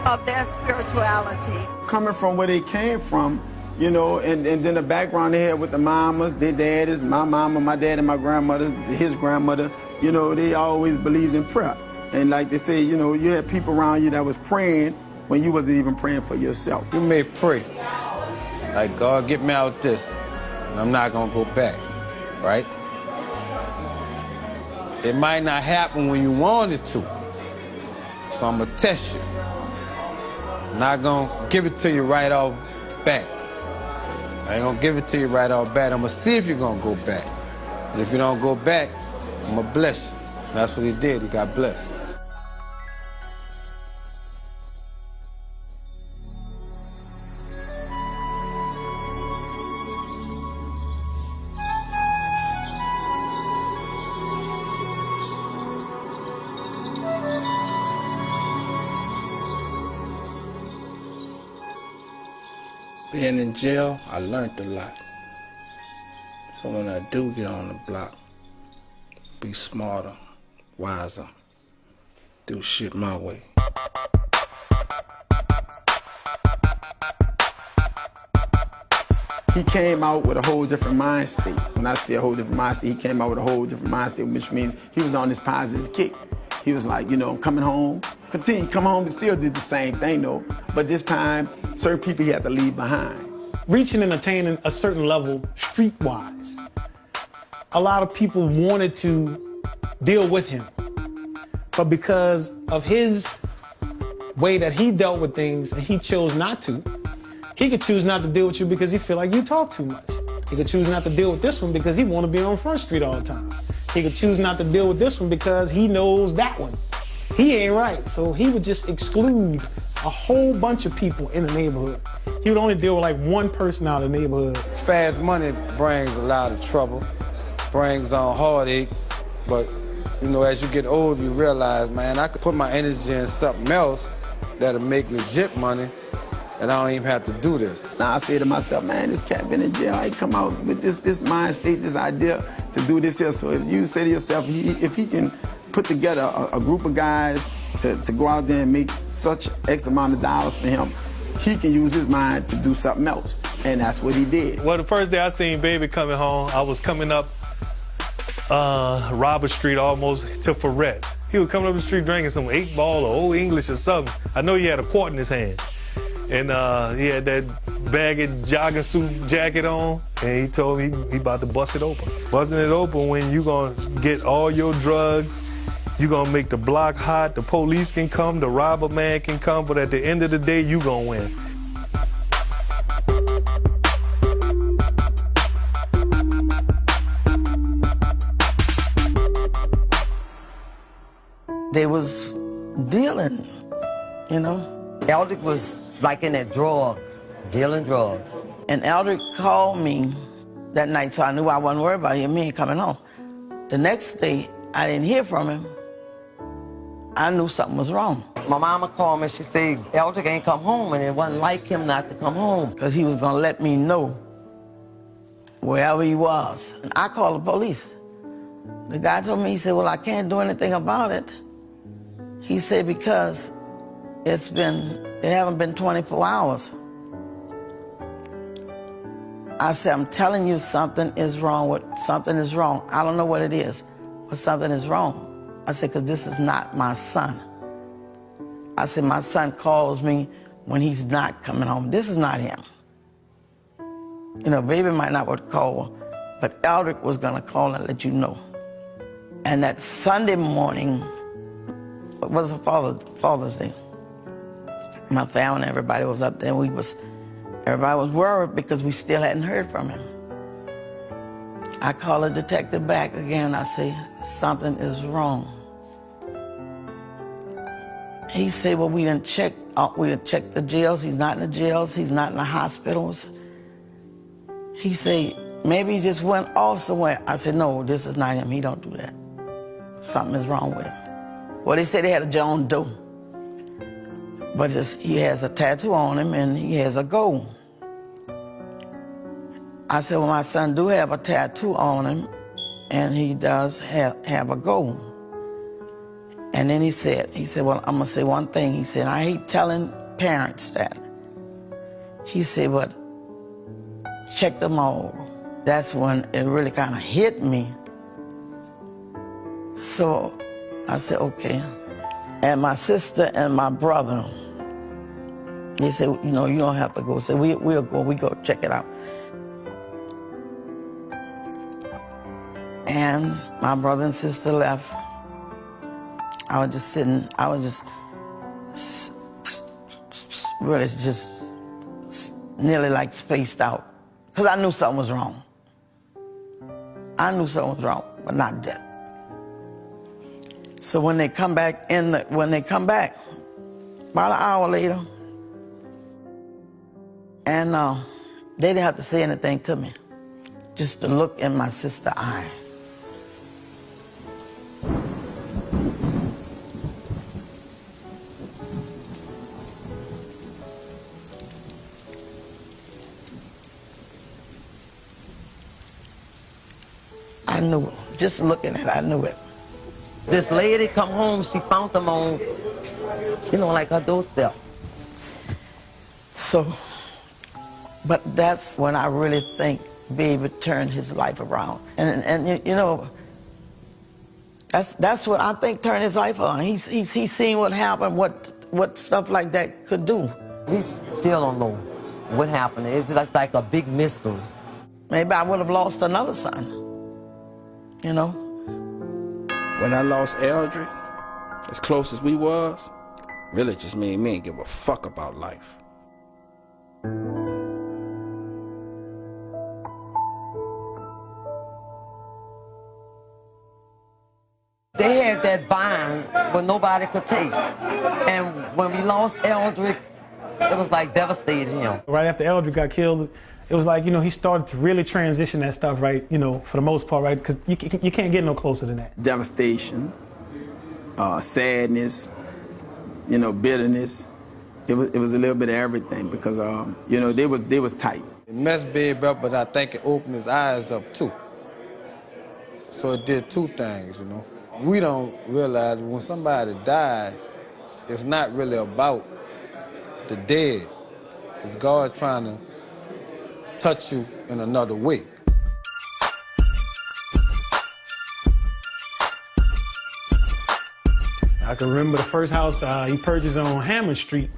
of their spirituality. Coming from where they came from, you know, and then the background they had with the mamas, their daddies, my mama, my dad, and my grandmother, his grandmother, you know, they always believed in prayer. And like they say, you know, you had people around you that was praying when you wasn't even praying for yourself. You may pray, like, God, get me out this, and I'm not gonna go back, right? It might not happen when you want it to, so I'm gonna test you. I'm not gonna give it to you right off back. I ain't gonna give it to you right off bat. I'm gonna see if you're gonna go back. And if you don't go back, I'm gonna bless you. And that's what he did, he got blessed. Being in jail, I learned a lot. So when I do get on the block, be smarter, wiser, do shit my way. He came out with a whole different mind state. When I say a whole different mind state, he came out with a whole different mind state, which means he was on this positive kick. He was like, you know, coming home, continue, come home, and still did the same thing though. But this time, certain people he had to leave behind. Reaching and attaining a certain level streetwise, a lot of people wanted to deal with him. But because of his way that he dealt with things and he chose not to, he could choose not to deal with you because he feel like you talk too much. He could choose not to deal with this one because he want to be on Front Street all the time. He could choose not to deal with this one because he knows that one. He ain't right, so he would just exclude a whole bunch of people in the neighborhood. He would only deal with like one person out of the neighborhood. Fast money brings a lot of trouble, brings on heartaches, but you know, as you get older, you realize, man, I could put my energy in something else that'll make legit money, and I don't even have to do this. Now I say to myself, man, this cat been in jail. I come out with this mind state, this idea to do this here. So if you say to yourself, if he can put together a group of guys to go out there and make such X amount of dollars for him, he can use his mind to do something else. And that's what he did. Well, the first day I seen Baby coming home, I was coming up Robert Street almost to Ferret. He was coming up the street drinking some 8-ball or Old English or something. I know he had a quart in his hand. And he had that baggy jogging suit jacket on, and he told me he about to bust it open. Busting it open when you gonna get all your drugs, you gonna make the block hot, the police can come, the robber man can come, but at the end of the day, you gonna win. They was dealing, you know. Eldrick was like in that drug, dealing drugs. And Eldrick called me that night, so I knew I wasn't worried about him. He ain't coming home. The next day, I didn't hear from him. I knew something was wrong. My mama called me, she said, Eldrick ain't come home, and it wasn't like him not to come home. Because he was gonna let me know wherever he was. And I called the police. The guy told me, he said, well, I can't do anything about it. He said, because it haven't been 24 hours. I said, I'm telling you something is wrong. Something is wrong. I don't know what it is, but something is wrong. I said, because this is not my son. I said, my son calls me when he's not coming home. This is not him. You know, baby might not would call, but Eldrick was gonna call and let you know. And that Sunday morning, it was Father's Day. My family and everybody was up there. Everybody was worried because we still hadn't heard from him. I called the detective back again. I say, something is wrong. He said, well, we didn't check the jails. He's not in the jails. He's not in the hospitals. He said, maybe he just went off somewhere. I said, no, this is not him. He don't do that. Something is wrong with him. Well, they said they had a John Doe. But he has a tattoo on him and he has a goal. I said, well, my son do have a tattoo on him and he does have a goal. And then he said, well, I'm gonna say one thing. He said, I hate telling parents that. He said, but check them all. That's when it really kind of hit me. So I said, okay. And my sister and my brother, they said, you know, you don't have to go. So we'll go check it out. And my brother and sister left. I was just sitting, really just nearly like spaced out. Because I knew something was wrong. I knew something was wrong, but not death. So when they come back, about an hour later, and they didn't have to say anything to me, just to look in my sister's eye. I knew it. Just looking at it, I knew it. This lady come home, she found them on, you know, like her doorstep. So, but that's when I really think Baby turned his life around. And you know, that's what I think turned his life around. He's seen what happened, what stuff like that could do. We still don't know what happened. It's just like a big mystery. Maybe I would have lost another son, you know? When I lost Eldrick, as close as we was, really just made me ain't give a fuck about life. They had that bind where nobody could take. And when we lost Eldrick, it was like devastating him. Right after Eldrick got killed, it was like, you know, he started to really transition that stuff, right, you know, for the most part, right? Because you can't get no closer than that. Devastation, sadness, you know, bitterness. It was a little bit of everything because, you know, they was tight. It messed Babe up, but I think it opened his eyes up too. So it did two things, you know. We don't realize when somebody died, it's not really about the dead. It's God trying to touch you in another way. I can remember the first house he purchased on Hammond Street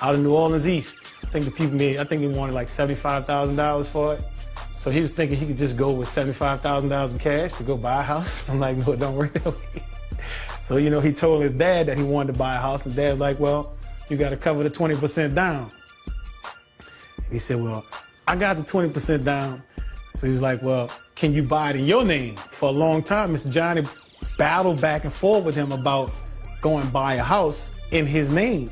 out in New Orleans East. I think they wanted like $75,000 for it. So he was thinking he could just go with $75,000 in cash to go buy a house. I'm like, no, it don't work that way. So, you know, he told his dad that he wanted to buy a house, and Dad was like, well, you got to cover the 20% down. And he said, well, I got the 20% down. So he was like, well, can you buy it in your name? For a long time, Mr. Johnny battled back and forth with him about going buy a house in his name.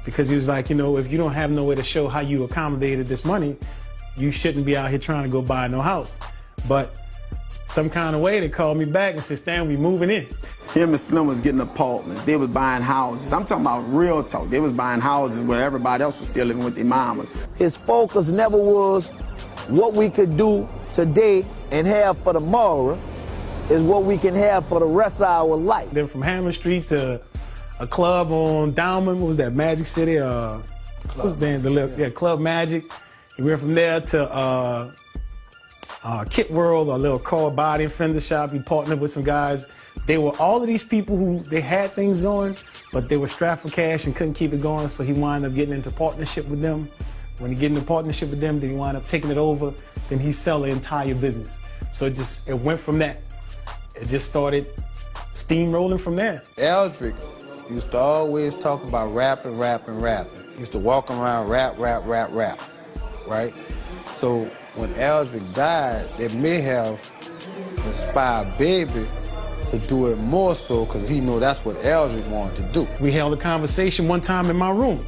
Because he was like, you know, if you don't have no way to show how you accommodated this money, you shouldn't be out here trying to go buy no house. But some kind of way, they called me back and said, Stan, we moving in. Him and Slim was getting apartments. They was buying houses. I'm talking about real talk. They was buying houses where everybody else was still living with their mamas. His focus never was what we could do today and have for tomorrow is what we can have for the rest of our life. Then from Hammond Street to a club on Downman, what was that, Magic City? What was the name? Club Magic. We went from there to Kit World, a little car body and fender shop. We partnered with some guys. They were all of these people who, they had things going, but they were strapped for cash and couldn't keep it going, so he wound up getting into partnership with them. When he get into partnership with them, then he wound up taking it over, then he sell the entire business. So it went from that. It just started steamrolling from there. Eldrick used to always talk about rapping. He used to walk around rap, right? So when Eldrick died, it may have inspired Baby to do it more so because he knew that's what Eldrick wanted to do. We held a conversation one time in my room.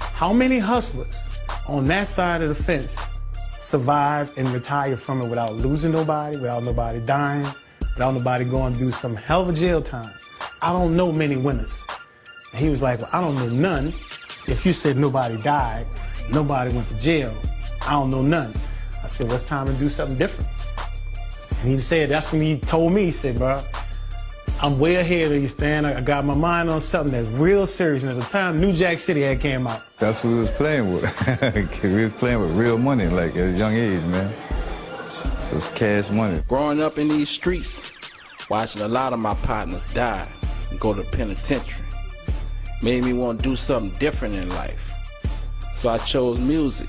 How many hustlers on that side of the fence survive and retire from it without losing nobody, without nobody dying, without nobody going through some hell of a jail time? I don't know many winners. And he was like, well, I don't know none. If you said nobody died, nobody went to jail, I don't know none. I said, well, it's time to do something different. And he said, that's when he told me, he said, bro, I'm way ahead of you, Stan. I got my mind on something that's real serious. And at the time, New Jack City had came out. That's what we was playing with. We was playing with real money, like at a young age, man. It was cash money. Growing up in these streets, watching a lot of my partners die and go to the penitentiary, made me want to do something different in life. So I chose music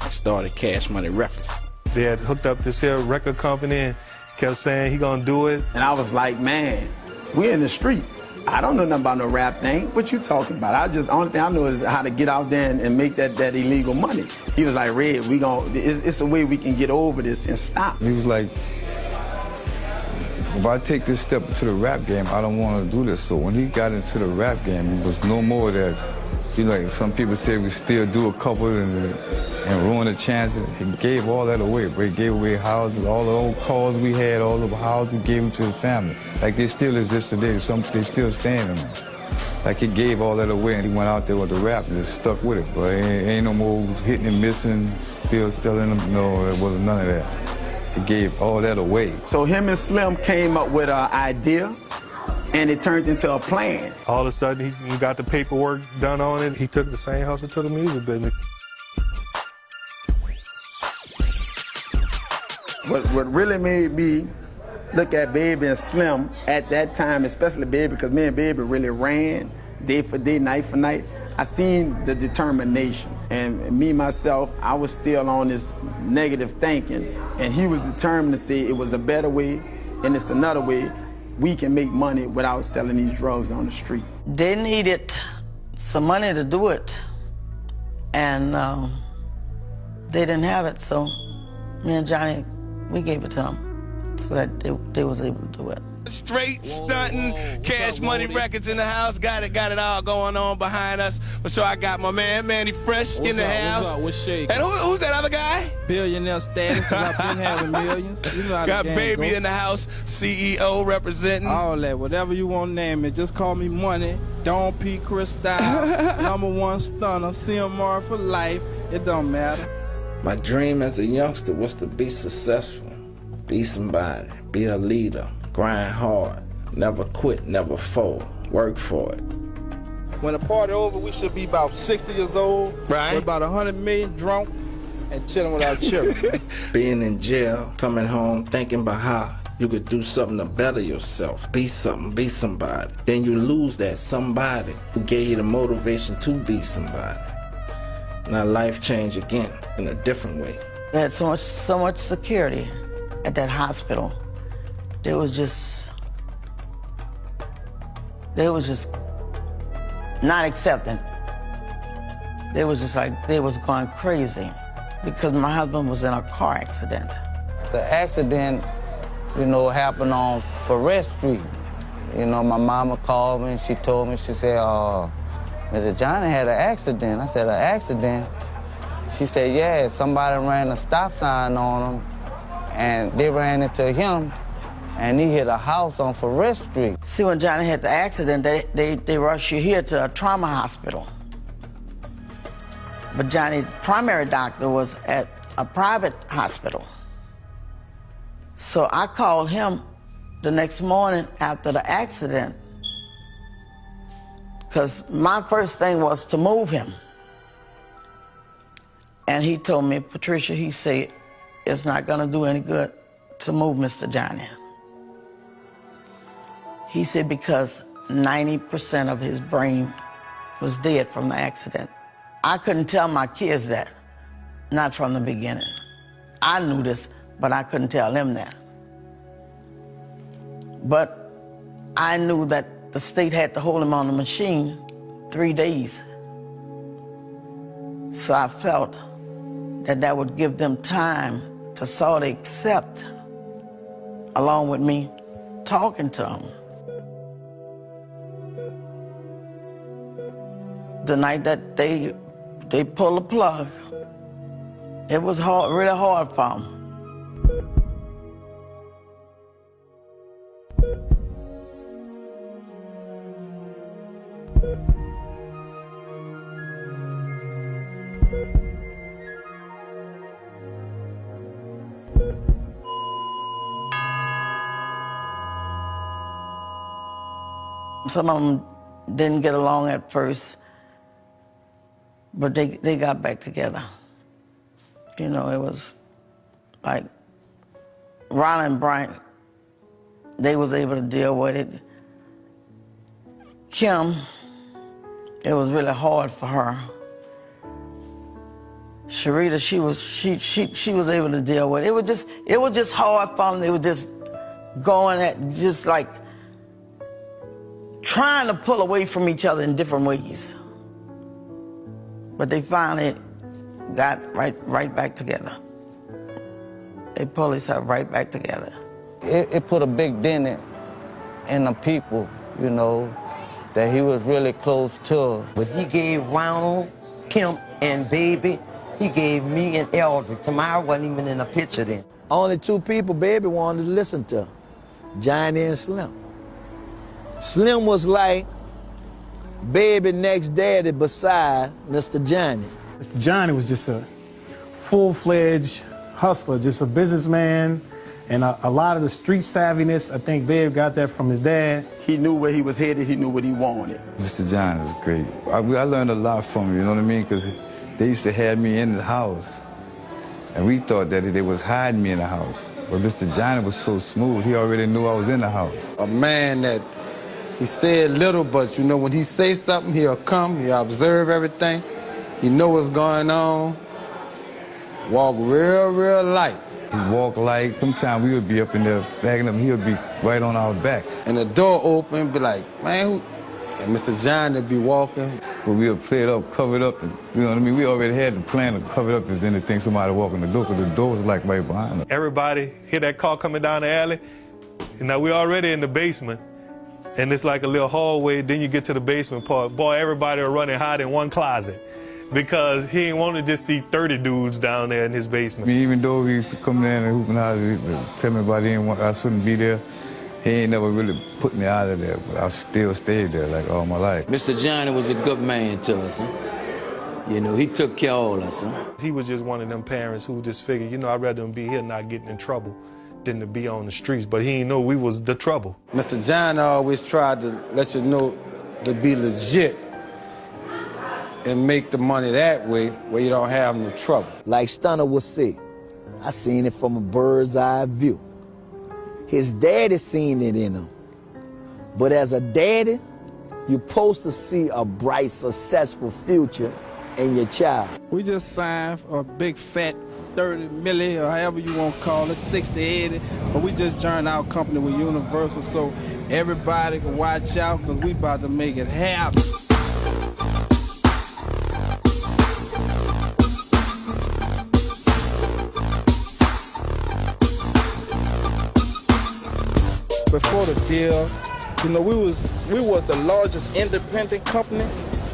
and started Cash Money Records. They had hooked up this here record company and kept saying he gonna do it. And I was like, man, we in the street. I don't know nothing about no rap thing. What you talking about? Only thing I know is how to get out there and make that illegal money. He was like, Red, it's a way we can get over this and stop. He was like, if I take this step into the rap game, I don't want to do this. So when he got into the rap game, it was no more that, like some people say we still do a couple and ruin the chances. He gave all that away. He gave away houses, all the old cars we had, all the houses, gave them to his family. Like they still exist today. They still standing. Like he gave all that away and he went out there with the rap and just stuck with it. But ain't no more hitting and missing, still selling them. No, there wasn't none of that. He gave all that away. So him and Slim came up with an idea and it turned into a plan. All of a sudden, he got the paperwork done on it. He took the same hustle to the music business. What really made me look at Baby and Slim at that time, especially Baby, because me and Baby really ran day for day, night for night. I seen the determination. And me, myself, I was still on this negative thinking. And he was determined to say it was a better way and it's another way we can make money without selling these drugs on the street. They needed some money to do it, and they didn't have it, so me and Johnny, we gave it to them so that they was able to do it. Straight stunting, Cash Money Records in the house, got it all going on behind us. But so I got my man Manny Fresh in the house. What's shaking? And who's that other guy? Billionaire status, 'cause I've been having millions. You know how got the game Baby go. in the house, CEO representing. All that, whatever you want to name it, just call me Money. Don P. Cristal, #1 stunner, CMR for life. It don't matter. My dream as a youngster was to be successful, be somebody, be a leader, grind hard, never quit, never fold, work for it. When the party over, we should be about 60 years old, right? With about 100 million drunk and chilling with our children. Being in jail, coming home, thinking about how you could do something to better yourself, be something, be somebody. Then you lose that somebody who gave you the motivation to be somebody. Now life changed again in a different way. They had so much security at that hospital. They was just not accepting. They was just like, they was going crazy because my husband was in a car accident. The accident, happened on Forest Street. My mama called me and she told me, she said, Mr. Johnny had an accident. I said, an accident? She said, yeah, somebody ran a stop sign on him and they ran into him and he hit a house on Forest Street. See, when Johnny had the accident, they rushed you here to a trauma hospital. But Johnny's primary doctor was at a private hospital. So I called him the next morning after the accident, because my first thing was to move him. And he told me, Patricia, he said, it's not gonna do any good to move Mr. Johnny. He said because 90% of his brain was dead from the accident. I couldn't tell my kids that, not from the beginning. I knew this, but I couldn't tell them that. But I knew that the state had to hold him on the machine 3 days. So I felt that that would give them time to sort of accept, along with me talking to them. The night that they pulled the plug, it was hard, really hard for them. Some of them didn't get along at first, but they got back together. You know, it was like Ron and Brian, they was able to deal with it. Kim, it was really hard for her. Sharita, she was able to deal with it. It was just hard for them. They were just going at, just like trying to pull away from each other in different ways. But they finally got right back together. They pulled themselves right back together. It put a big dent in the people, you know, that he was really close to. But he gave Ronald, Kim, and Baby, he gave me and Eldrick. Tamara wasn't even in the picture then. Only 2 people Baby wanted to listen to, Johnny and Slim. Slim was like Baby next daddy beside Mr. Johnny. Mr. Johnny was just a full-fledged hustler, just a businessman, and a lot of the street savviness, I think Babe got that from his dad. He knew where he was headed, he knew what he wanted. Mr. Johnny was great. I learned a lot from him, you know what I mean? Because they used to have me in the house, and we thought that they was hiding me in the house. But Mr. Johnny was so smooth, he already knew I was in the house. A man that, he said little, but you know, when he say something, he'll come, he'll observe everything, he know what's going on, walk real light. He walk light. Sometimes we would be up in there backing up, he would be right on our back. And the door open, be like, man, who? And Mr. John would be walking. But we would play it up, cover it up, and, you know what I mean? We already had the plan to cover it up if anything somebody walking the door, because the door was like right behind us. Everybody hear that car coming down the alley, and now we already in the basement, and it's like a little hallway, then you get to the basement part. Boy, everybody will run and hide in one closet, because he didn't want to just see 30 dudes down there in his basement. Even though we used to come there and hoop and holler, tell me about I shouldn't be there, he ain't never really put me out of there, but I still stayed there like all my life. Mr. Johnny was a good man to us, huh? You know, he took care of all of us, huh? He was just one of them parents who just figured, you know, I'd rather him be here not getting in trouble than to be on the streets, but he didn't know we was the trouble. Mr. Johnny always tried to let you know to be legit and make the money that way where you don't have no trouble. Like Stunner would say, I seen it from a bird's eye view. His daddy seen it in him. But as a daddy, you're supposed to see a bright, successful future in your child. We just signed for a big fat 30 milli, or however you want to call it, 60, 80, but we just joined our company with Universal, so everybody can watch out, because we about to make it happen. Before the deal, you know, we was the largest independent company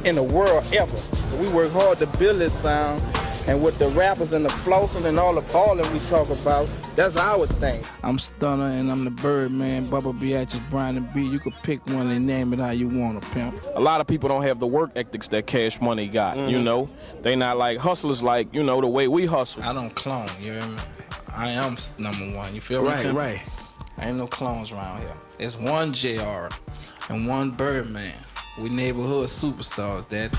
in the world ever. We worked hard to build this sound, and with the rappers and the flossing and all that we talk about, that's our thing. I'm Stunner and I'm the Birdman, Bubba Beatrice, Brian and B. You could pick one and name it how you want to, pimp. A lot of people don't have the work ethics that Cash Money got, you know? They not like hustlers like, you know, the way we hustle. I don't clone, you hear me? I am number one. You feel me? Right, right. Ain't no clones around here. It's one JR and one Birdman. We neighborhood superstars, Daddy.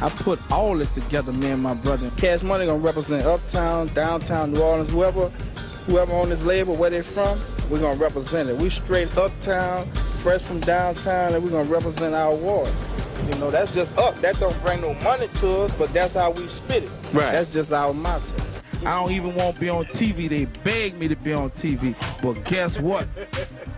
I put all this together, me and my brother. Cash Money gonna represent uptown, downtown, New Orleans, whoever on this label, where they from, we're gonna represent it. We straight uptown, fresh from downtown, and we're gonna represent our ward. You know, that's just us. That don't bring no money to us, but that's how we spit it. Right. That's just our motto. I don't even want to be on TV. They beg me to be on TV. But guess what?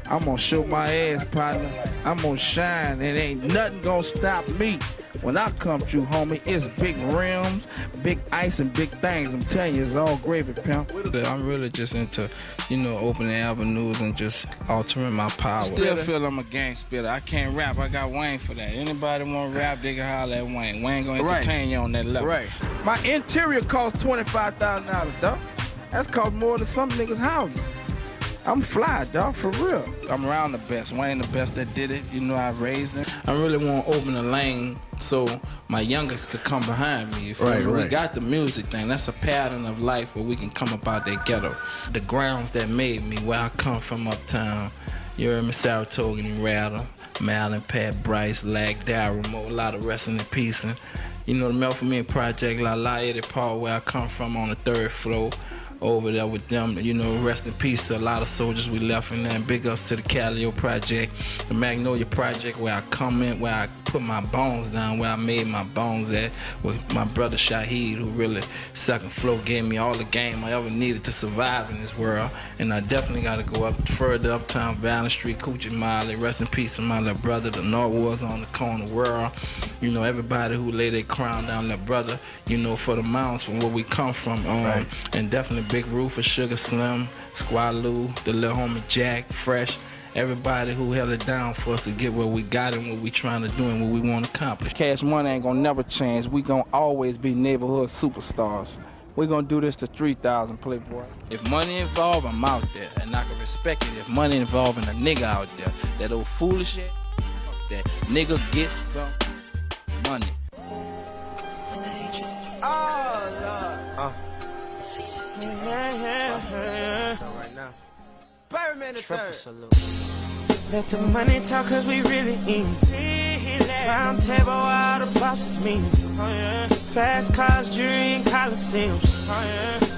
I'm going to show my ass, partner. I'm going to shine, and ain't nothing going to stop me. When I come through, homie, it's big rims, big ice, and big things. I'm telling you, it's all gravy, pimp. I'm really just into, opening avenues and just altering my power. Still feel I'm a gang spitter. I can't rap. I got Wayne for that. Anybody want to rap, they can holler at Wayne. Wayne gonna entertain you on that level. Right. My interior costs $25,000, dog. That's cost more than some niggas' houses. I'm fly, dog, for real. I'm around the best. Wayne the best that did it. I raised him. I really want to open a lane so my youngest could come behind me. You feel me? We got the music thing. That's a pattern of life where we can come up out that ghetto. The grounds that made me, where I come from uptown. You heard me, Saratoga and Rattle, Malin, Pat, Bryce, Lag, Daramo, a lot of rest in peace. And, the Melfamine Project, La Eddie Paul, where I come from on the 3rd floor. Over there with them, rest in peace to a lot of soldiers we left in there. And big ups to the Calio Project, the Magnolia Project, where I come in, where I put my bones down, where I made my bones at, with my brother Shaheed, who really, 2nd floor, gave me all the game I ever needed to survive in this world. And I definitely got to go up further, uptown, Valley Street, Coochie Miley, rest in peace to my little brother, the North Wars on the corner world. Everybody who lay their crown down, their brother, for the mountains, from where we come from. And definitely Big Rufus, Sugar Slim, Squaloo, the little homie Jack, Fresh, everybody who held it down for us to get where we got and what we trying to do and what we want to accomplish. Cash Money ain't gonna never change. We gonna always be neighborhood superstars. We gonna do this to 3,000, Playboy. If money involved, I'm out there, and I can respect it. If money involving a nigga out there, that old foolish shit, that nigga get some money. Let the money talk, cause we really eatin'. Round table, all the bosses meeting. Fast cars, jewelry, and coliseums.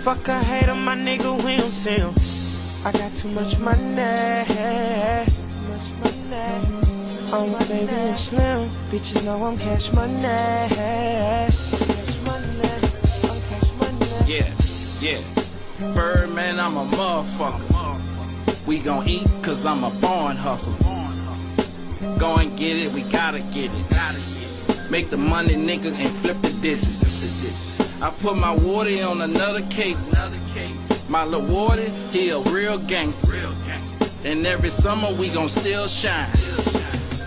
Fuck a hater, my nigga, we don't see him. I got too much money. Oh, my baby and Slim. Bitches know I'm cash money. Yeah. Birdman, I'm a motherfucker. We gon' eat cause I'm a born hustler. Go and get it, we gotta get it. Make the money, nigga, and flip the digits. I put my water on another cake. My little water, he a real gangster. And every summer we gon' still shine.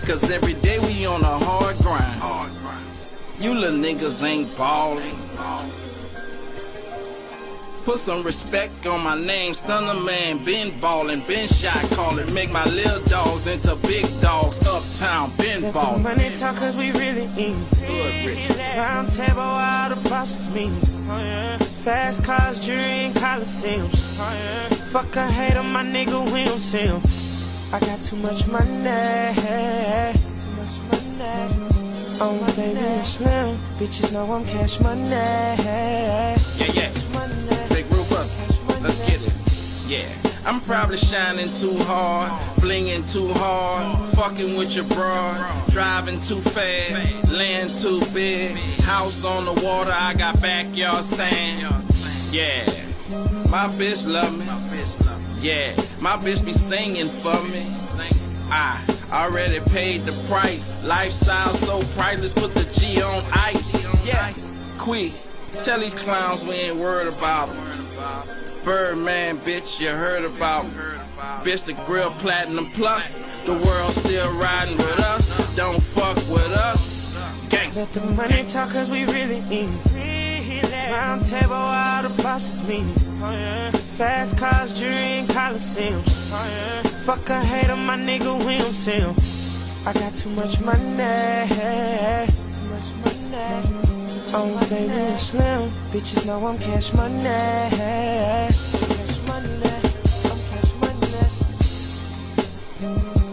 Cause every day we on a hard grind. You little niggas ain't ballin'. Put some respect on my name, Stunner Man, been ballin', been shot callin', make my little dogs into big dogs, uptown, been ballin'. Let the money talk, cause we really eatin'. Good, rich. Round table, all the bosses meeting. Fast cars, jewelry, and coliseums. Fuck a hater, my nigga, we don't see him. I got too much money. Oh, my baby and Slim. Bitches know I'm cash money. Yeah. Big Rufus, let's get it. Yeah. I'm probably shining too hard, blinging too hard, fucking with your broad, driving too fast, land too big, house on the water, I got backyard sand. Yeah, my bitch love me. Yeah, my bitch be singing for me. I already paid the price. Lifestyle so priceless, put the G on ice. Yeah, quick, tell these clowns we ain't worried about them. Birdman, bitch, you heard about me. Bitch, the grill platinum plus. The world still riding with us. Don't fuck with us. Gangsta. Let the money talk, cause we really eatin'. Round table, all the bosses meeting. Fast cars, jewelry, and coliseums. Fuck a hater, my nigga, we don't see him. I got too much money. Oh, my baby and Slim. Bitches know I'm cash money. Thank you.